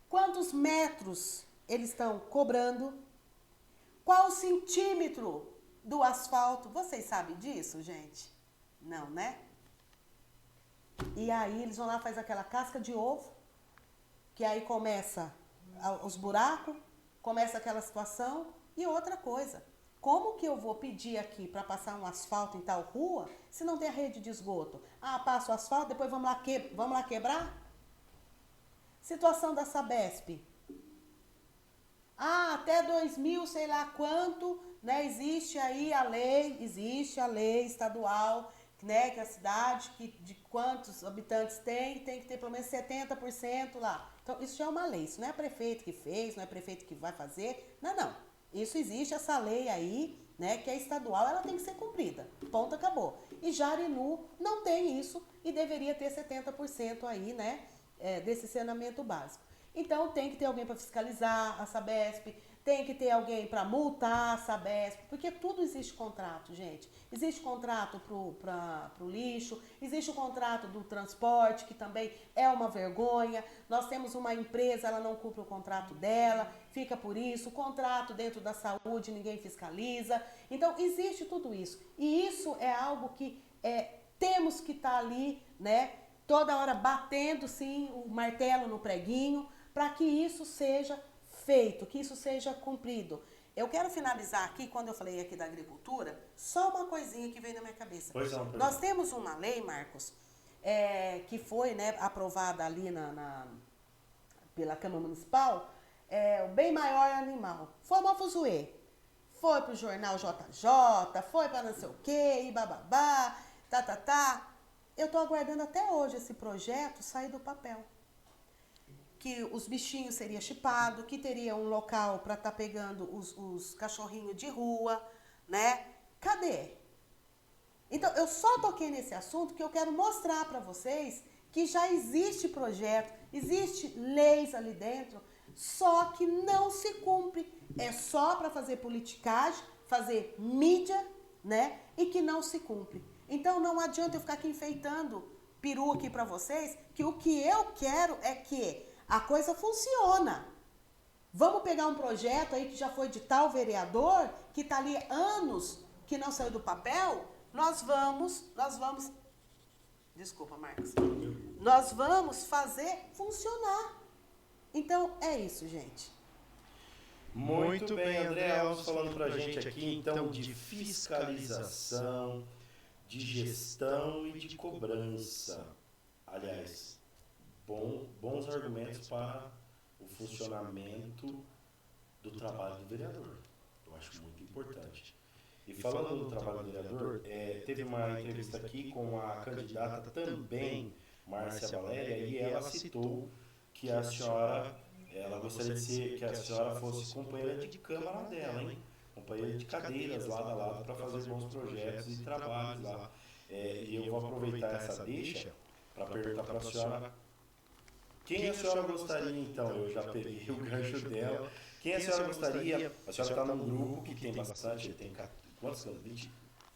Quantos metros eles estão cobrando? Qual o centímetro do asfalto? Vocês sabem disso, gente? Não, né? E aí eles vão lá, faz aquela casca de ovo, que aí começa os buracos, começa aquela situação. E outra coisa, como que eu vou pedir aqui para passar um asfalto em tal rua se não tem a rede de esgoto? Passa o asfalto, depois vamos lá quebrar? Situação da Sabesp. Até 2000, sei lá quanto, né, existe a lei estadual, né, que a cidade, de quantos habitantes tem que ter pelo menos 70% lá. Então, isso já é uma lei, isso não é prefeito que fez, não é prefeito que vai fazer, não. Isso existe, essa lei aí, né, que é estadual, ela tem que ser cumprida. Ponto, acabou. E Jarinu não tem isso e deveria ter 70% aí, né, desse saneamento básico. Então, tem que ter alguém para fiscalizar a Sabesp, tem que ter alguém para multar a Sabesp, porque tudo existe contrato, gente. Existe contrato para o lixo, existe o contrato do transporte, que também é uma vergonha. Nós temos uma empresa, ela não cumpre o contrato dela, fica por isso. Contrato dentro da saúde, ninguém fiscaliza. Então, existe tudo isso. E isso é algo que temos que estar ali, né, toda hora batendo, sim, o martelo no preguinho, para que isso seja feito, que isso seja cumprido. Eu quero finalizar aqui, quando eu falei aqui da agricultura, só uma coisinha que veio na minha cabeça. Pois não, Nós temos uma lei, Marcos, que foi, né, aprovada ali pela Câmara Municipal, o bem maior animal. Foi uma fuzuê. Foi pro jornal JJ, foi para não sei o quê, e bababá, Eu estou aguardando até hoje esse projeto sair do papel. Que os bichinhos seriam chipados, que teria um local para estar pegando os cachorrinhos de rua, né? Cadê? Então, eu só toquei nesse assunto que eu quero mostrar para vocês que já existe projeto, existe leis ali dentro, só que não se cumpre. É só para fazer politicagem, fazer mídia, né? E que não se cumpre. Então, não adianta eu ficar aqui enfeitando peru aqui para vocês, que o que eu quero é que a coisa funciona. Vamos pegar um projeto aí que já foi de tal vereador, que está ali anos, que não saiu do papel, nós vamos, desculpa, Marcos, nós vamos fazer funcionar. Então, é isso, gente. Muito bem, André Alves falando pra gente aqui, então, de fiscalização, de gestão e de cobrança. Aliás, bons argumentos para o funcionamento do trabalho do vereador. Eu acho muito importante. E falando do trabalho do vereador, teve uma entrevista aqui com a candidata também, Márcia Valéria, e ela citou que a senhora, ela gostaria que a senhora fosse companheira de câmara dela, hein? Companheira de cadeiras lado a lado para fazer bons projetos e trabalhos lá. E eu vou aproveitar essa deixa para perguntar para a senhora quem a senhora gostaria, então. Eu já peguei o gancho dela. Quem a senhora gostaria? A senhora está num grupo que tem bastante, tem quantos candidatos?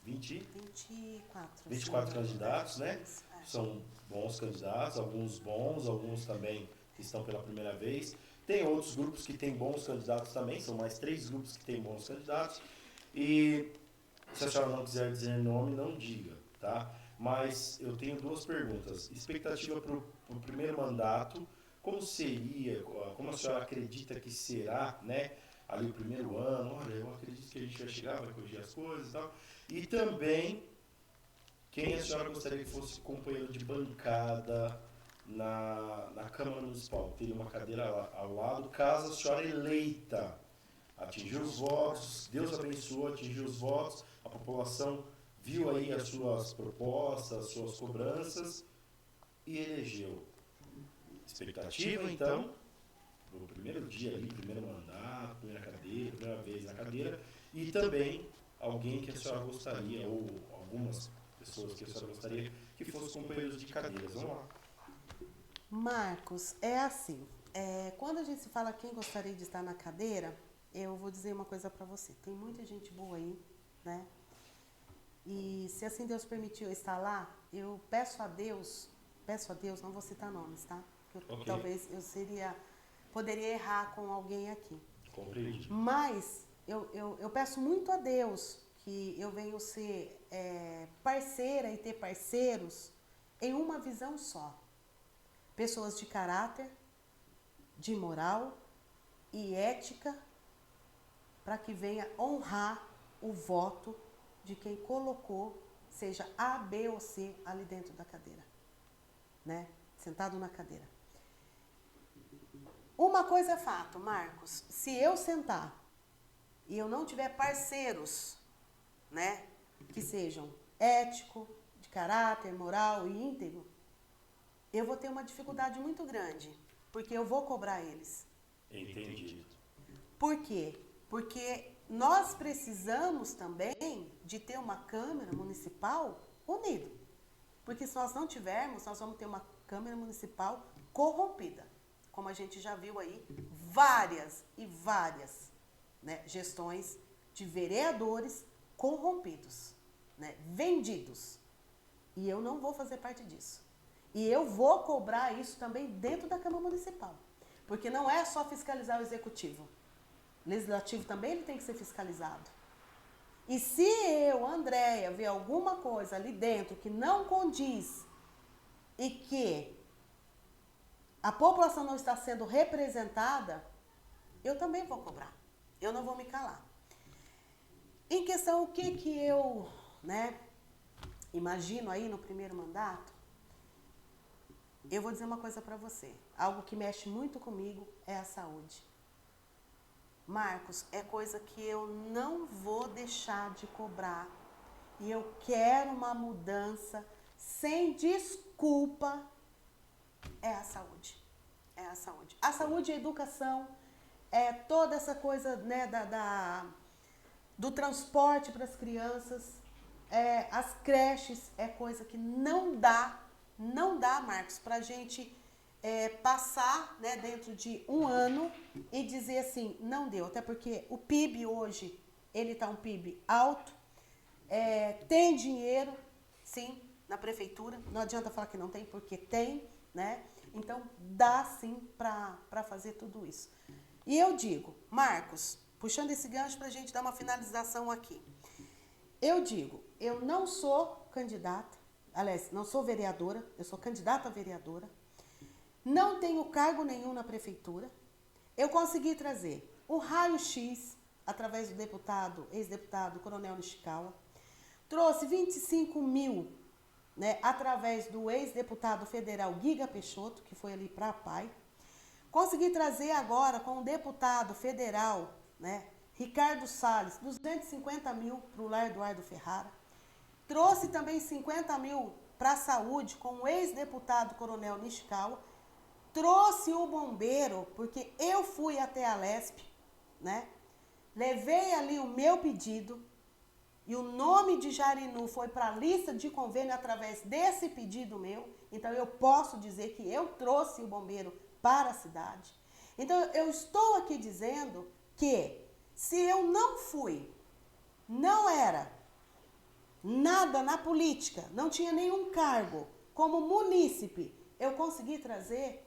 24 candidatos, né? São bons candidatos, alguns bons, alguns também que estão pela primeira vez. Tem outros grupos que têm bons candidatos também, são mais 3 grupos que têm bons candidatos. E se a senhora não quiser dizer nome, não diga, tá? Mas eu tenho 2 perguntas. Expectativa para o primeiro mandato, como seria, como a senhora acredita que será, né? Ali o primeiro ano, olha, eu acredito que a gente vai chegar, vai corrigir as coisas e tal. E também, quem a senhora gostaria que fosse companheiro de bancada na Câmara Municipal? Teria uma cadeira ao lado, caso a senhora eleita. Atingiu os votos, Deus abençoou, atingiu os votos, a população viu aí as suas propostas, as suas cobranças e elegeu. Expectativa, então, no primeiro dia ali, primeiro mandato, primeira cadeira, primeira vez na cadeira, e também alguém que a senhora gostaria, ou algumas pessoas que a senhora gostaria que fossem companheiros de cadeiras. Vamos lá. Marcos, é assim, quando a gente se fala quem gostaria de estar na cadeira, eu vou dizer uma coisa para você. Tem muita gente boa aí, né? E se assim Deus permitiu eu estar lá, eu peço a Deus, não vou citar nomes, tá? Okay. Talvez eu poderia errar com alguém aqui. Compreende. Mas eu peço muito a Deus que eu venha ser parceira e ter parceiros em uma visão só. Pessoas de caráter, de moral e ética, para que venha honrar o voto de quem colocou, seja A, B ou C, ali dentro da cadeira, né? Sentado na cadeira. Uma coisa é fato, Marcos, se eu sentar e eu não tiver parceiros, né, que sejam ético, de caráter, moral e íntegro, eu vou ter uma dificuldade muito grande, porque eu vou cobrar eles. Entendido. Por quê? Porque nós precisamos também de ter uma Câmara Municipal unida. Porque se nós não tivermos, nós vamos ter uma Câmara Municipal corrompida. Como a gente já viu aí, várias e várias, né, gestões de vereadores corrompidos, né, vendidos. E eu não vou fazer parte disso. E eu vou cobrar isso também dentro da Câmara Municipal. Porque não é só fiscalizar o Executivo. O Legislativo também ele tem que ser fiscalizado. E se eu, Andréia, ver alguma coisa ali dentro que não condiz e que a população não está sendo representada, eu também vou cobrar. Eu não vou me calar. Em questão, o que eu, né, imagino aí no primeiro mandato, eu vou dizer uma coisa para você. Algo que mexe muito comigo é a saúde. Marcos, é coisa que eu não vou deixar de cobrar. E eu quero uma mudança sem desculpa. É a saúde. É a saúde. A saúde e a educação, toda essa coisa, né, do transporte para as crianças. as creches é coisa que não dá, Marcos, para a gente passar, né, dentro de um ano e dizer assim, não deu. Até porque o PIB hoje, ele está um PIB alto, tem dinheiro, sim, na prefeitura. Não adianta falar que não tem, porque tem, né? Então, dá sim para fazer tudo isso. E eu digo, Marcos, puxando esse gancho para a gente dar uma finalização aqui. Eu digo, eu não sou candidata, aliás, não sou vereadora, eu sou candidata a vereadora, não tenho cargo nenhum na prefeitura. Eu consegui trazer o raio-x através do deputado, ex-deputado Coronel Nishikawa, trouxe 25 mil, né, através do ex-deputado federal Giga Peixoto, que foi ali para a PAI. Consegui trazer agora com o deputado federal, né, Ricardo Salles, 250 mil para o Lar Eduardo Ferrara. Trouxe também 50 mil para a saúde com o ex-deputado Coronel Nishikawa. Trouxe o bombeiro, porque eu fui até a Lesp, né? Levei ali o meu pedido e o nome de Jarinu foi para a lista de convênio através desse pedido meu. Então, eu posso dizer que eu trouxe o bombeiro para a cidade. Então, eu estou aqui dizendo que se eu não fui, não era nada na política, não tinha nenhum cargo, como munícipe, eu consegui trazer,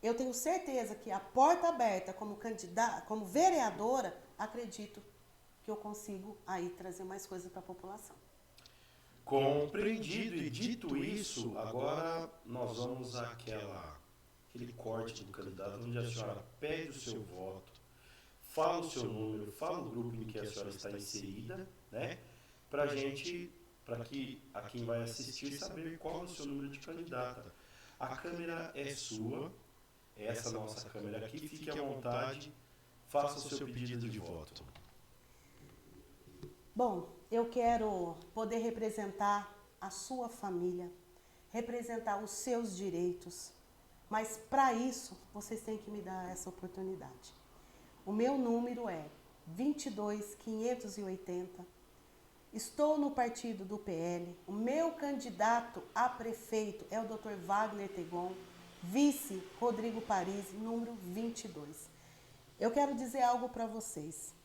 eu tenho certeza que a porta aberta como candidata, como vereadora, acredito que eu consigo aí trazer mais coisas para a população. Compreendido e dito isso, agora nós vamos àquele corte do candidato, onde a senhora pede o seu voto, fala o seu número, fala o grupo em que a senhora está inserida, né? Para que a quem vai assistir saber qual é o seu número de candidata. A câmera é sua, essa nossa câmera aqui, fique à vontade, faça o seu pedido de voto. Bom, eu quero poder representar a sua família, representar os seus direitos, mas para isso vocês têm que me dar essa oportunidade. O meu número é 22.580. Estou no partido do PL. O meu candidato a prefeito é o Dr. Wagner Tegon, vice Rodrigo Paris, número 22. Eu quero dizer algo para vocês.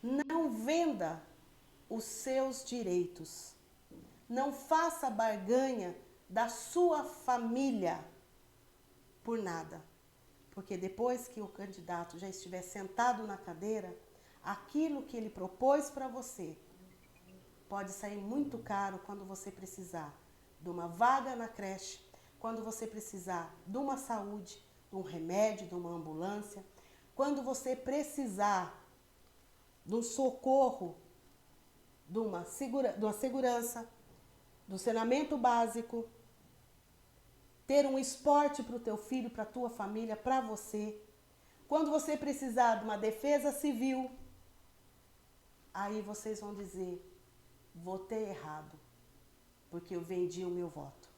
Não venda os seus direitos. Não faça barganha da sua família por nada. Porque depois que o candidato já estiver sentado na cadeira, aquilo que ele propôs para você pode sair muito caro quando você precisar de uma vaga na creche, quando você precisar de uma saúde, de um remédio, de uma ambulância, quando você precisar de um socorro, de uma segurança, do saneamento básico, ter um esporte para o teu filho, para a tua família, para você. Quando você precisar de uma defesa civil, aí vocês vão dizer, votei errado, porque eu vendi o meu voto.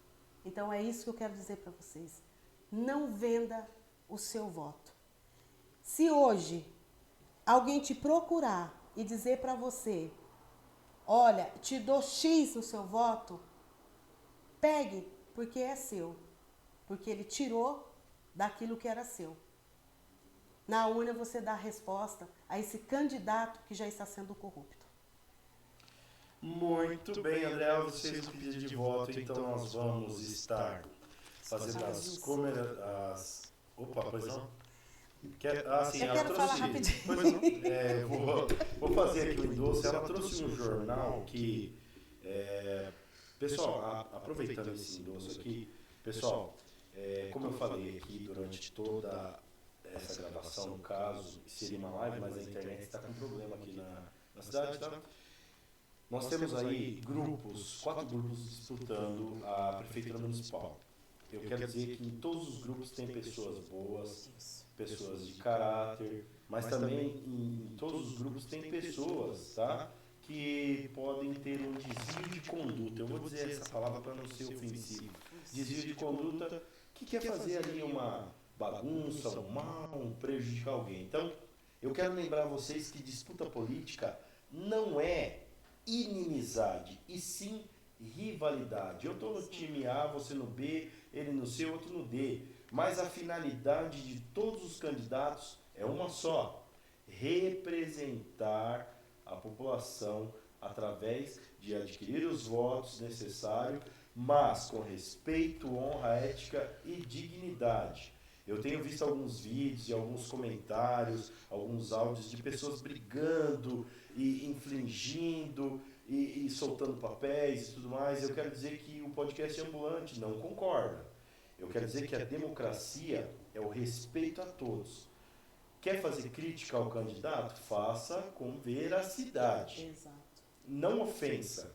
Então é isso que eu quero dizer para vocês. Não venda o seu voto. Se hoje alguém te procurar e dizer para você, olha, te dou X no seu voto, pegue, porque é seu. Porque ele tirou daquilo que era seu. Na urna você dá a resposta a esse candidato que já está sendo corrupto. Muito bem, André Alves, fez o pedido de voto, então nós vamos estar fazendo as câmeras. Opa, pois não? Sim, eu quero falar rapidinho. Pois não? Vou fazer aqui o endosso. Ela trouxe um jornal que. Pessoal, aproveitando esse endosso aqui, pessoal, como eu falei aqui durante toda essa gravação, no caso, seria uma live, mas a internet está com problema aqui na cidade, tá? Nós temos aí 4 grupos disputando a prefeitura municipal. Eu quero dizer que em todos os grupos tem pessoas boas, pessoas de caráter, mas também em todos os grupos tem pessoas, tá, que podem ter um desvio de conduta. Eu vou dizer essa palavra para não ser ofensivo. Desvio de conduta que quer fazer ali uma bagunça, um mal, prejudicar alguém. Então, eu quero lembrar vocês que disputa política não é inimizade, e sim rivalidade. Eu estou no time A, você no B, ele no C, outro no D. Mas a finalidade de todos os candidatos é uma só: representar a população através de adquirir os votos necessários, mas com respeito, honra, ética e dignidade. Eu tenho visto alguns vídeos e alguns comentários, alguns áudios de pessoas brigando e infringindo e soltando papéis e tudo mais. Eu quero dizer que o podcast ambulante não concorda. Eu quero dizer que a democracia é o respeito a todos. Quer fazer crítica ao candidato? Faça com veracidade. Exato. Não ofensa.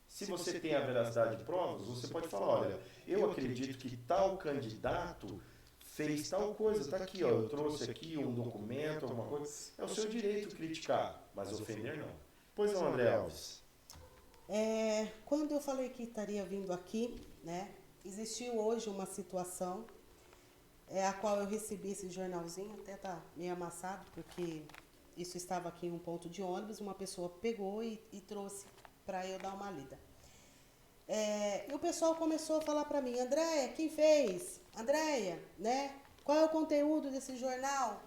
Se você tem a veracidade de provas, você pode falar: olha, eu acredito que tal candidato fez tal coisa, está aqui, ó, eu trouxe aqui um documento, alguma coisa. É o seu direito criticar, mas ofender não. Pois não, André Alves? Quando eu falei que estaria vindo aqui, né, existiu hoje uma situação a qual eu recebi esse jornalzinho, até tá meio amassado, porque isso estava aqui em um ponto de ônibus, uma pessoa pegou e trouxe para eu dar uma lida. E o pessoal começou a falar para mim: Andréia, quem fez? Andréia, né? Qual é o conteúdo desse jornal?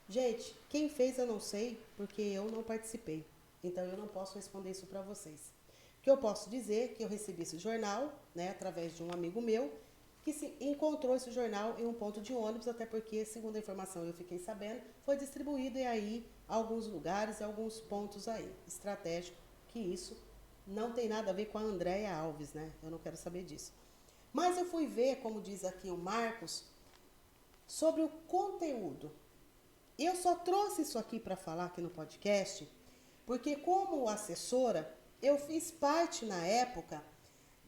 Gente, quem fez eu não sei, porque eu não participei. Então eu não posso responder isso para vocês. O que eu posso dizer é que eu recebi esse jornal, né, através de um amigo meu, que se encontrou esse jornal em um ponto de ônibus, até porque, segundo a informação eu fiquei sabendo, foi distribuído e aí alguns lugares, alguns pontos aí, estratégico, que isso não tem nada a ver com a Andréia Alves, né? Eu não quero saber disso. Mas eu fui ver, como diz aqui o Marcos, sobre o conteúdo. Eu só trouxe isso aqui para falar aqui no podcast, porque como assessora, eu fiz parte na época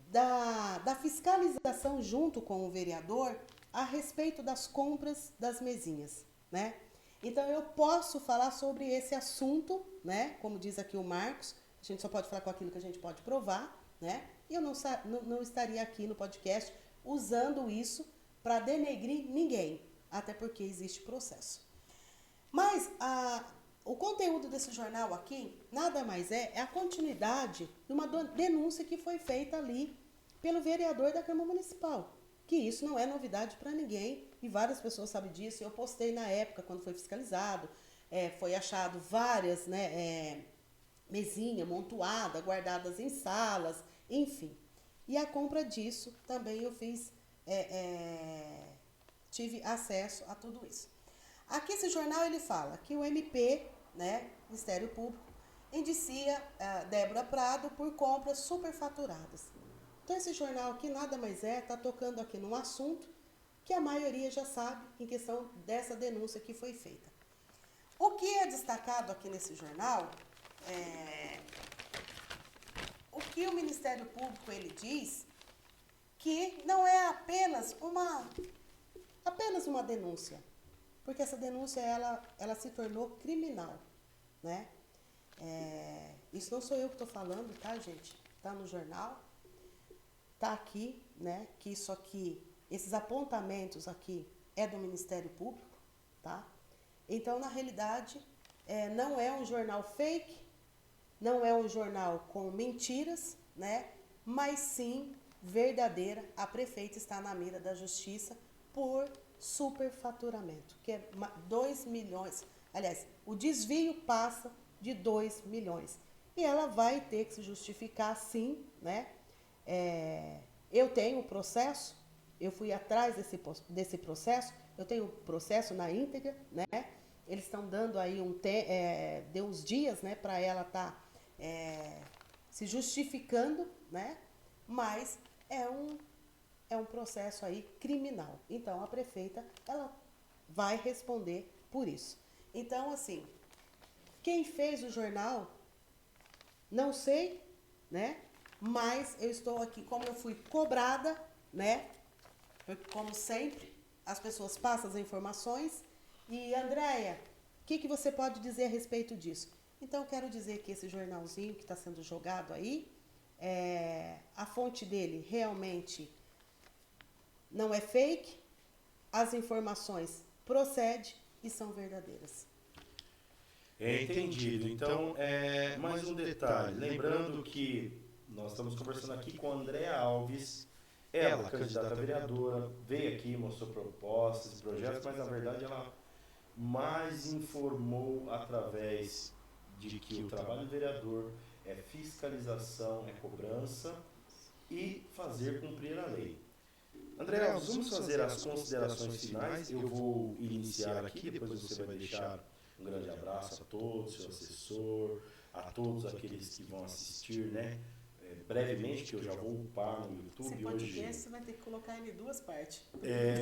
da fiscalização junto com o vereador a respeito das compras das mesinhas, né? Então eu posso falar sobre esse assunto, né? Como diz aqui o Marcos, a gente só pode falar com aquilo que a gente pode provar, né? E eu não estaria aqui no podcast usando isso para denegrir ninguém, até porque existe processo. Mas o conteúdo desse jornal aqui nada mais é a continuidade de uma denúncia que foi feita ali pelo vereador da Câmara Municipal. Que isso não é novidade para ninguém e várias pessoas sabem disso. Eu postei na época, quando foi fiscalizado, foi achado várias, né, mesinhas montuadas, guardadas em salas, enfim. E a compra disso também eu fiz, tive acesso a tudo isso. Aqui esse jornal ele fala que o MP, né, Ministério Público, indicia Débora Prado por compras superfaturadas. Então esse jornal aqui nada mais está tocando aqui num assunto que a maioria já sabe em questão dessa denúncia que foi feita. O que é destacado aqui nesse jornal o que o Ministério Público ele diz que não é apenas uma denúncia, porque essa denúncia ela se tornou criminal, né? Isso não sou eu que estou falando, tá, gente? Tá no jornal, tá aqui, né? Que isso aqui, esses apontamentos aqui é do Ministério Público, tá? Então, na realidade, não é um jornal fake, não é um jornal com mentiras, né? Mas sim verdadeira. A prefeita está na mira da justiça por superfaturamento, que é 2 milhões. Aliás, o desvio passa de 2 milhões. E ela vai ter que se justificar sim, né? Eu tenho o processo, eu fui atrás desse processo, eu tenho o processo na íntegra, né? Eles estão dando aí deu uns dias, né, para ela estar se justificando, né? Mas é um processo aí criminal. Então, a prefeita, ela vai responder por isso. Então, assim, quem fez o jornal, não sei, né? Mas eu estou aqui, como eu fui cobrada, né? Porque, como sempre, as pessoas passam as informações. E, Andréia, o que você pode dizer a respeito disso? Então, eu quero dizer que esse jornalzinho que está sendo jogado aí, a fonte dele realmente não é fake, as informações procedem e são verdadeiras. É entendido. Então, mais um detalhe. Lembrando que nós estamos conversando aqui com a Andréa Alves, ela, candidata a vereadora, veio aqui, mostrou propostas, projetos, mas na verdade ela mais informou através de que o trabalho do vereador é fiscalização, é cobrança e fazer cumprir a lei. André Alves, vamos fazer as considerações finais. Eu vou iniciar aqui, depois você vai deixar um grande abraço a todos, seu assessor, a todos aqueles que vão assistir, né? Brevemente, que eu já vou upar no YouTube Esse hoje. podcast você vai ter que colocar ele em 2 partes.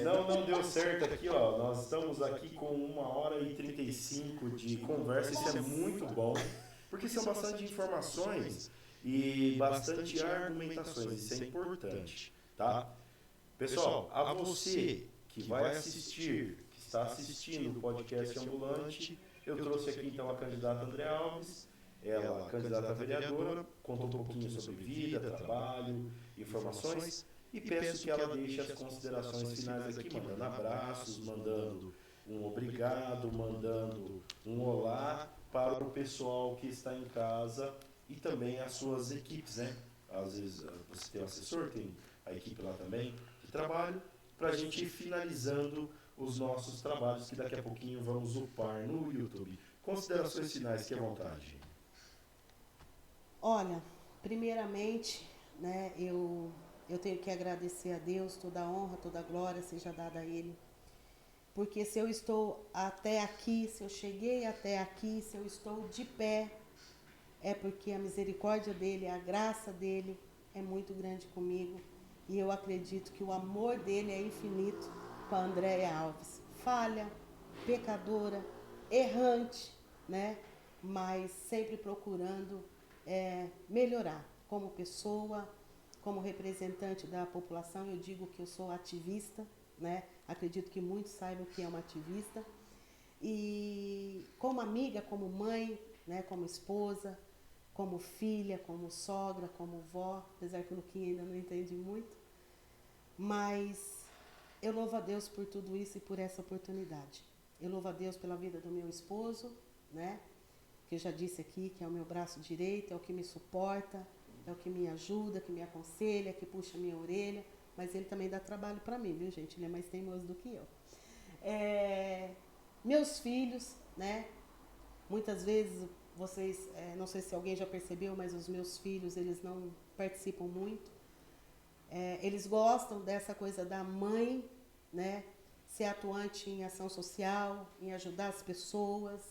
Não deu certo aqui, ó. Nós estamos aqui com 1h35 de conversa, isso é muito bom, porque são bastante informações e bastante argumentações, isso é importante, tá? Pessoal, a você que vai assistir, que está assistindo o podcast ambulante, eu trouxe aqui então a candidata Andréa Alves, ela candidata a vereadora, contou um pouquinho sobre vida, trabalho, informações, e peço que ela deixe as considerações finais aqui, mandando abraços, mandando um obrigado, mandando um olá para o pessoal que está em casa e também as suas equipes, né? Às vezes você tem um assessor, tem a equipe lá também de trabalho, para a gente ir finalizando os nossos trabalhos, que daqui a pouquinho vamos upar no YouTube. Considerações finais, que à vontade. Olha, primeiramente, né, eu tenho que agradecer a Deus, toda a honra, toda a glória seja dada a Ele. Porque se eu estou até aqui, se eu cheguei até aqui, se eu estou de pé, é porque a misericórdia dEle, a graça dEle é muito grande comigo. E eu acredito que o amor dEle é infinito com a Andréa Alves. Falha, pecadora, errante, né? Mas sempre procurando melhorar como pessoa, como representante da população. Eu digo que eu sou ativista, né? Acredito que muitos saibam o que é uma ativista. E como amiga, como mãe, né? Como esposa, como filha, como sogra, como vó, apesar que o Luquinha ainda não entende muito. Mas eu louvo a Deus por tudo isso e por essa oportunidade. Eu louvo a Deus pela vida do meu esposo, né? Que eu já disse aqui, que é o meu braço direito, é o que me suporta, é o que me ajuda, que me aconselha, que puxa a minha orelha. Mas ele também dá trabalho para mim, viu, gente? Ele é mais teimoso do que eu. Meus filhos, né? Muitas vezes vocês, não sei se alguém já percebeu, mas os meus filhos, eles não participam muito. Eles gostam dessa coisa da mãe, né? Ser atuante em ação social, em ajudar as pessoas.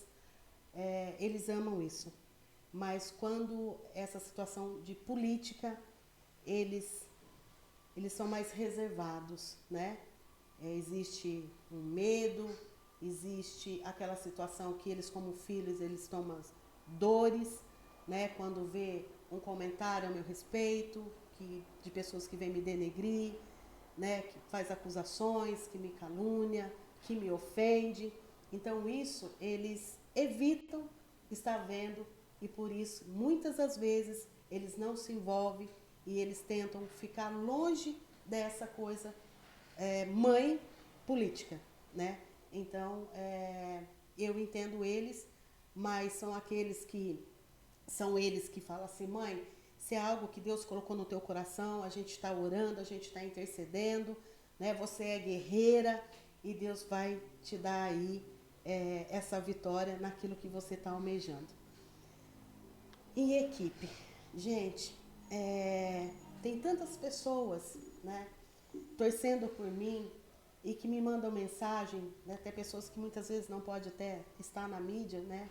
Eles amam isso. Mas quando essa situação de política, eles são mais reservados, né? Existe um medo, existe aquela situação que eles, como filhos, eles tomam dores, né? Quando vê um comentário a meu respeito, de pessoas que vêm me denegrir, né? Que faz acusações, que me calúnia, que me ofende. Então isso eles evitam estar vendo e por isso muitas das vezes eles não se envolvem e eles tentam ficar longe dessa coisa mãe política, né? Então eu entendo eles, mas são eles que falam assim: mãe, se é algo que Deus colocou no teu coração, a gente está orando, a gente está intercedendo, né? Você é guerreira e Deus vai te dar aí essa vitória naquilo que você está almejando. Em equipe, gente, tem tantas pessoas, né, torcendo por mim e que me mandam mensagem, né, até pessoas que muitas vezes não podem até estar na mídia, né,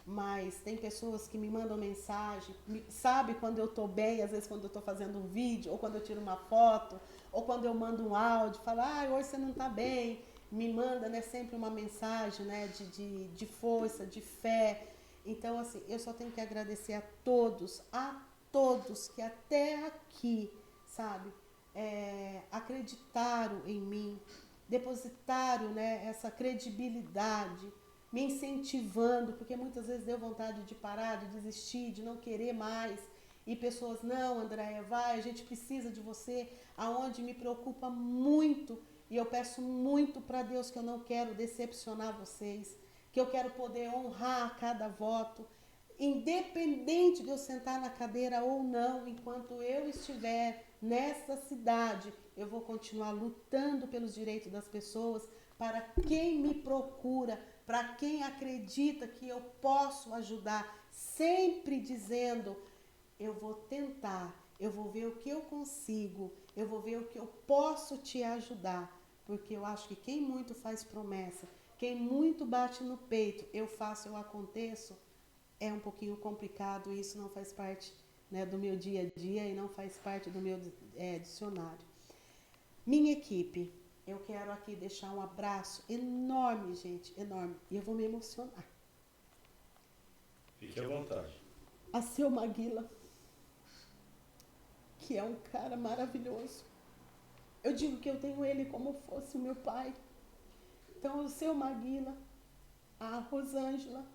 mas tem pessoas que me mandam mensagem, sabe quando eu estou bem, às vezes quando eu estou fazendo um vídeo, ou quando eu tiro uma foto, ou quando eu mando um áudio, fala, hoje você não está bem, me manda, né, sempre uma mensagem, né, de força, de fé. Então, assim, eu só tenho que agradecer a todos que até aqui, sabe, acreditaram em mim, depositaram, né, essa credibilidade, me incentivando, porque muitas vezes deu vontade de parar, de desistir, de não querer mais. E pessoas, não, Andréa, vai, a gente precisa de você, aonde me preocupa muito. E eu peço muito para Deus que eu não quero decepcionar vocês. que eu quero poder honrar cada voto, independente de eu sentar na cadeira ou não, enquanto eu estiver nessa cidade, eu vou continuar lutando pelos direitos das pessoas, para quem me procura, para quem acredita que eu posso ajudar, sempre dizendo, eu vou tentar, eu vou ver o que eu consigo, eu vou ver o que eu posso te ajudar, porque eu acho que quem muito faz promessa, quem muito bate no peito, eu faço, eu aconteço, é um pouquinho complicado, isso não faz parte, né, do meu dia a dia e não faz parte do meu dicionário. Minha equipe, eu quero aqui deixar um abraço enorme, gente, enorme, e eu vou me emocionar. Fique à vontade. A Seu Maguila, que é um cara maravilhoso. Eu digo que eu tenho ele como fosse o meu pai. Então, o Seu Maguila, a Rosângela,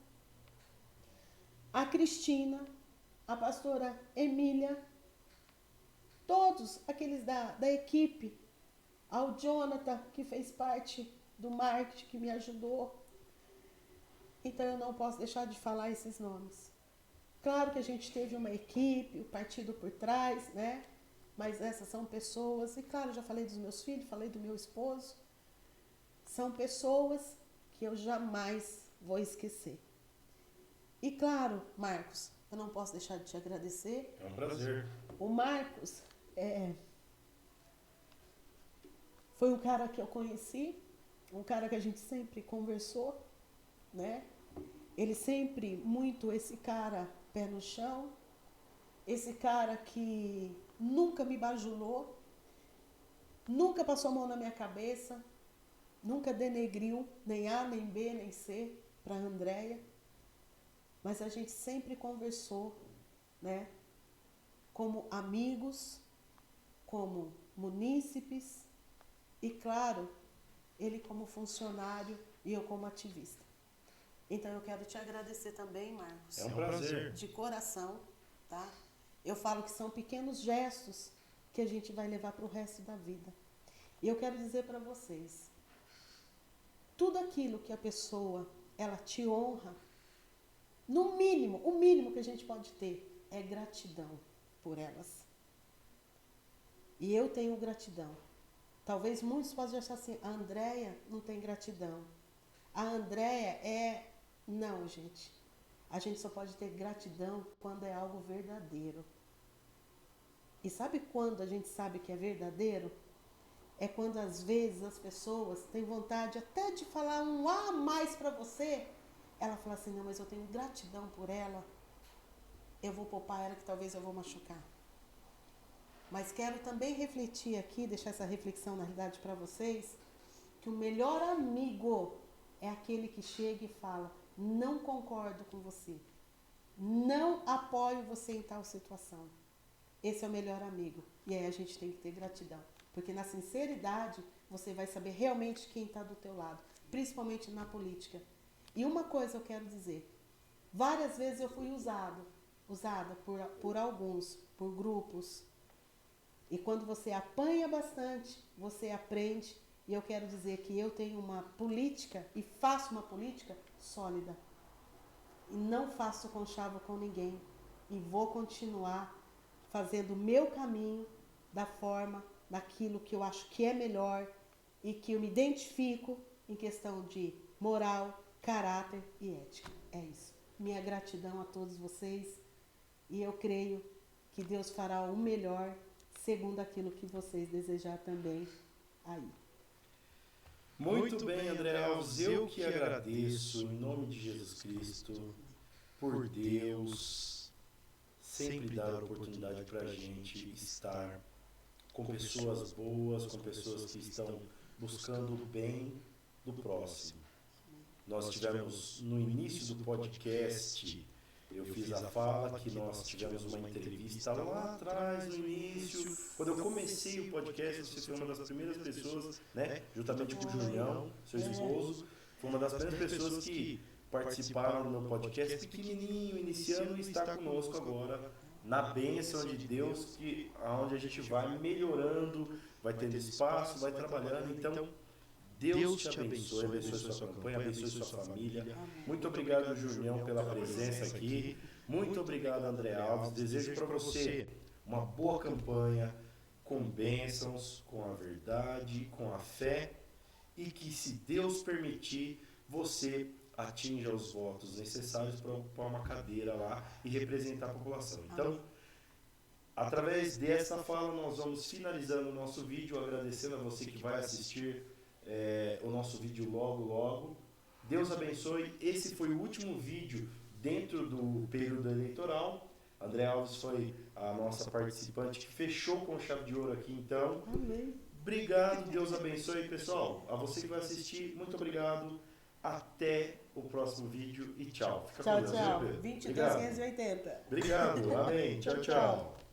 a Cristina, a pastora Emília, todos aqueles da equipe, ao Jonathan, que fez parte do marketing, que me ajudou. Então, eu não posso deixar de falar esses nomes. Claro que a gente teve uma equipe, o partido por trás, né? Mas essas são pessoas, e claro, já falei dos meus filhos, falei do meu esposo. São pessoas que eu jamais vou esquecer. E claro, Marcos, eu não posso deixar de te agradecer. É um prazer. O Marcos foi um cara que eu conheci, um cara que a gente sempre conversou, né? Ele sempre muito esse cara pé no chão, esse cara que nunca me bajulou, nunca passou a mão na minha cabeça, nunca denegriu nem A, nem B, nem C para a Andréia, mas a gente sempre conversou, né? Como amigos, como munícipes e, claro, ele como funcionário e eu como ativista. Então, eu quero te agradecer também, Marcos. É um prazer. De coração, tá? Eu falo que são pequenos gestos que a gente vai levar para o resto da vida. E eu quero dizer para vocês, tudo aquilo que a pessoa, ela te honra, no mínimo, o mínimo que a gente pode ter é gratidão por elas. E eu tenho gratidão. Talvez muitos possam achar assim, a Andréia não tem gratidão. A Andréia Não, gente. A gente só pode ter gratidão quando é algo verdadeiro. E sabe quando a gente sabe que é verdadeiro? É quando às vezes as pessoas têm vontade até de falar um a mais para você. Ela fala assim, não, mas eu tenho gratidão por ela. Eu vou poupar ela que talvez eu vou machucar. Mas quero também refletir aqui, deixar essa reflexão na realidade para vocês, que o melhor amigo é aquele que chega e fala, não concordo com você, não apoio você em tal situação. Esse é o melhor amigo. E aí a gente tem que ter gratidão. Porque na sinceridade, você vai saber realmente quem está do teu lado. Principalmente na política. E uma coisa eu quero dizer. Várias vezes eu fui usada por alguns, por grupos. E quando você apanha bastante, você aprende. E eu quero dizer que eu tenho uma política e faço uma política sólida. E não faço conchavo com ninguém. E vou continuar fazendo o meu caminho da forma, daquilo que eu acho que é melhor e que eu me identifico em questão de moral, caráter e ética. É isso. Minha gratidão a todos vocês e eu creio que Deus fará o melhor segundo aquilo que vocês desejar também aí. Muito bem, André Alves, eu que agradeço, em nome de Jesus Cristo, por Deus sempre dar oportunidade para a gente estar com pessoas boas, com pessoas que estão buscando o bem do próximo. Nós tivemos no início do podcast, eu fiz a fala que nós tivemos uma entrevista lá atrás, no início, quando eu comecei o podcast, você foi uma das primeiras pessoas, né, juntamente com o Julião, seu esposo, foi uma das primeiras pessoas que participaram do meu podcast, pequenininho, iniciando, e está conosco agora, na bênção de Deus, que aonde a gente vai melhorando, vai tendo espaço, vai trabalhando. Então, Deus te abençoe, abençoe sua campanha, abençoe sua família. Amém. Muito obrigado, Junião, pela presença aqui. Muito obrigado, André Alves. Desejo para você uma boa campanha, com bênçãos, com a verdade, com a fé, e que, se Deus permitir, você atinja os votos necessários para ocupar uma cadeira lá e representar a população. Então, através dessa fala, nós vamos finalizando o nosso vídeo, agradecendo a você que vai assistir o nosso vídeo logo. Deus abençoe. Esse foi o último vídeo dentro do período eleitoral. André Alves foi a nossa participante que fechou com chave de ouro aqui, então. Amém. Obrigado, Deus abençoe, pessoal. A você que vai assistir, muito obrigado. Até o próximo vídeo e tchau. Fica Tchau, com Deus, tchau. viu, Pedro? 22.580. Obrigado, amém. Tchau, tchau.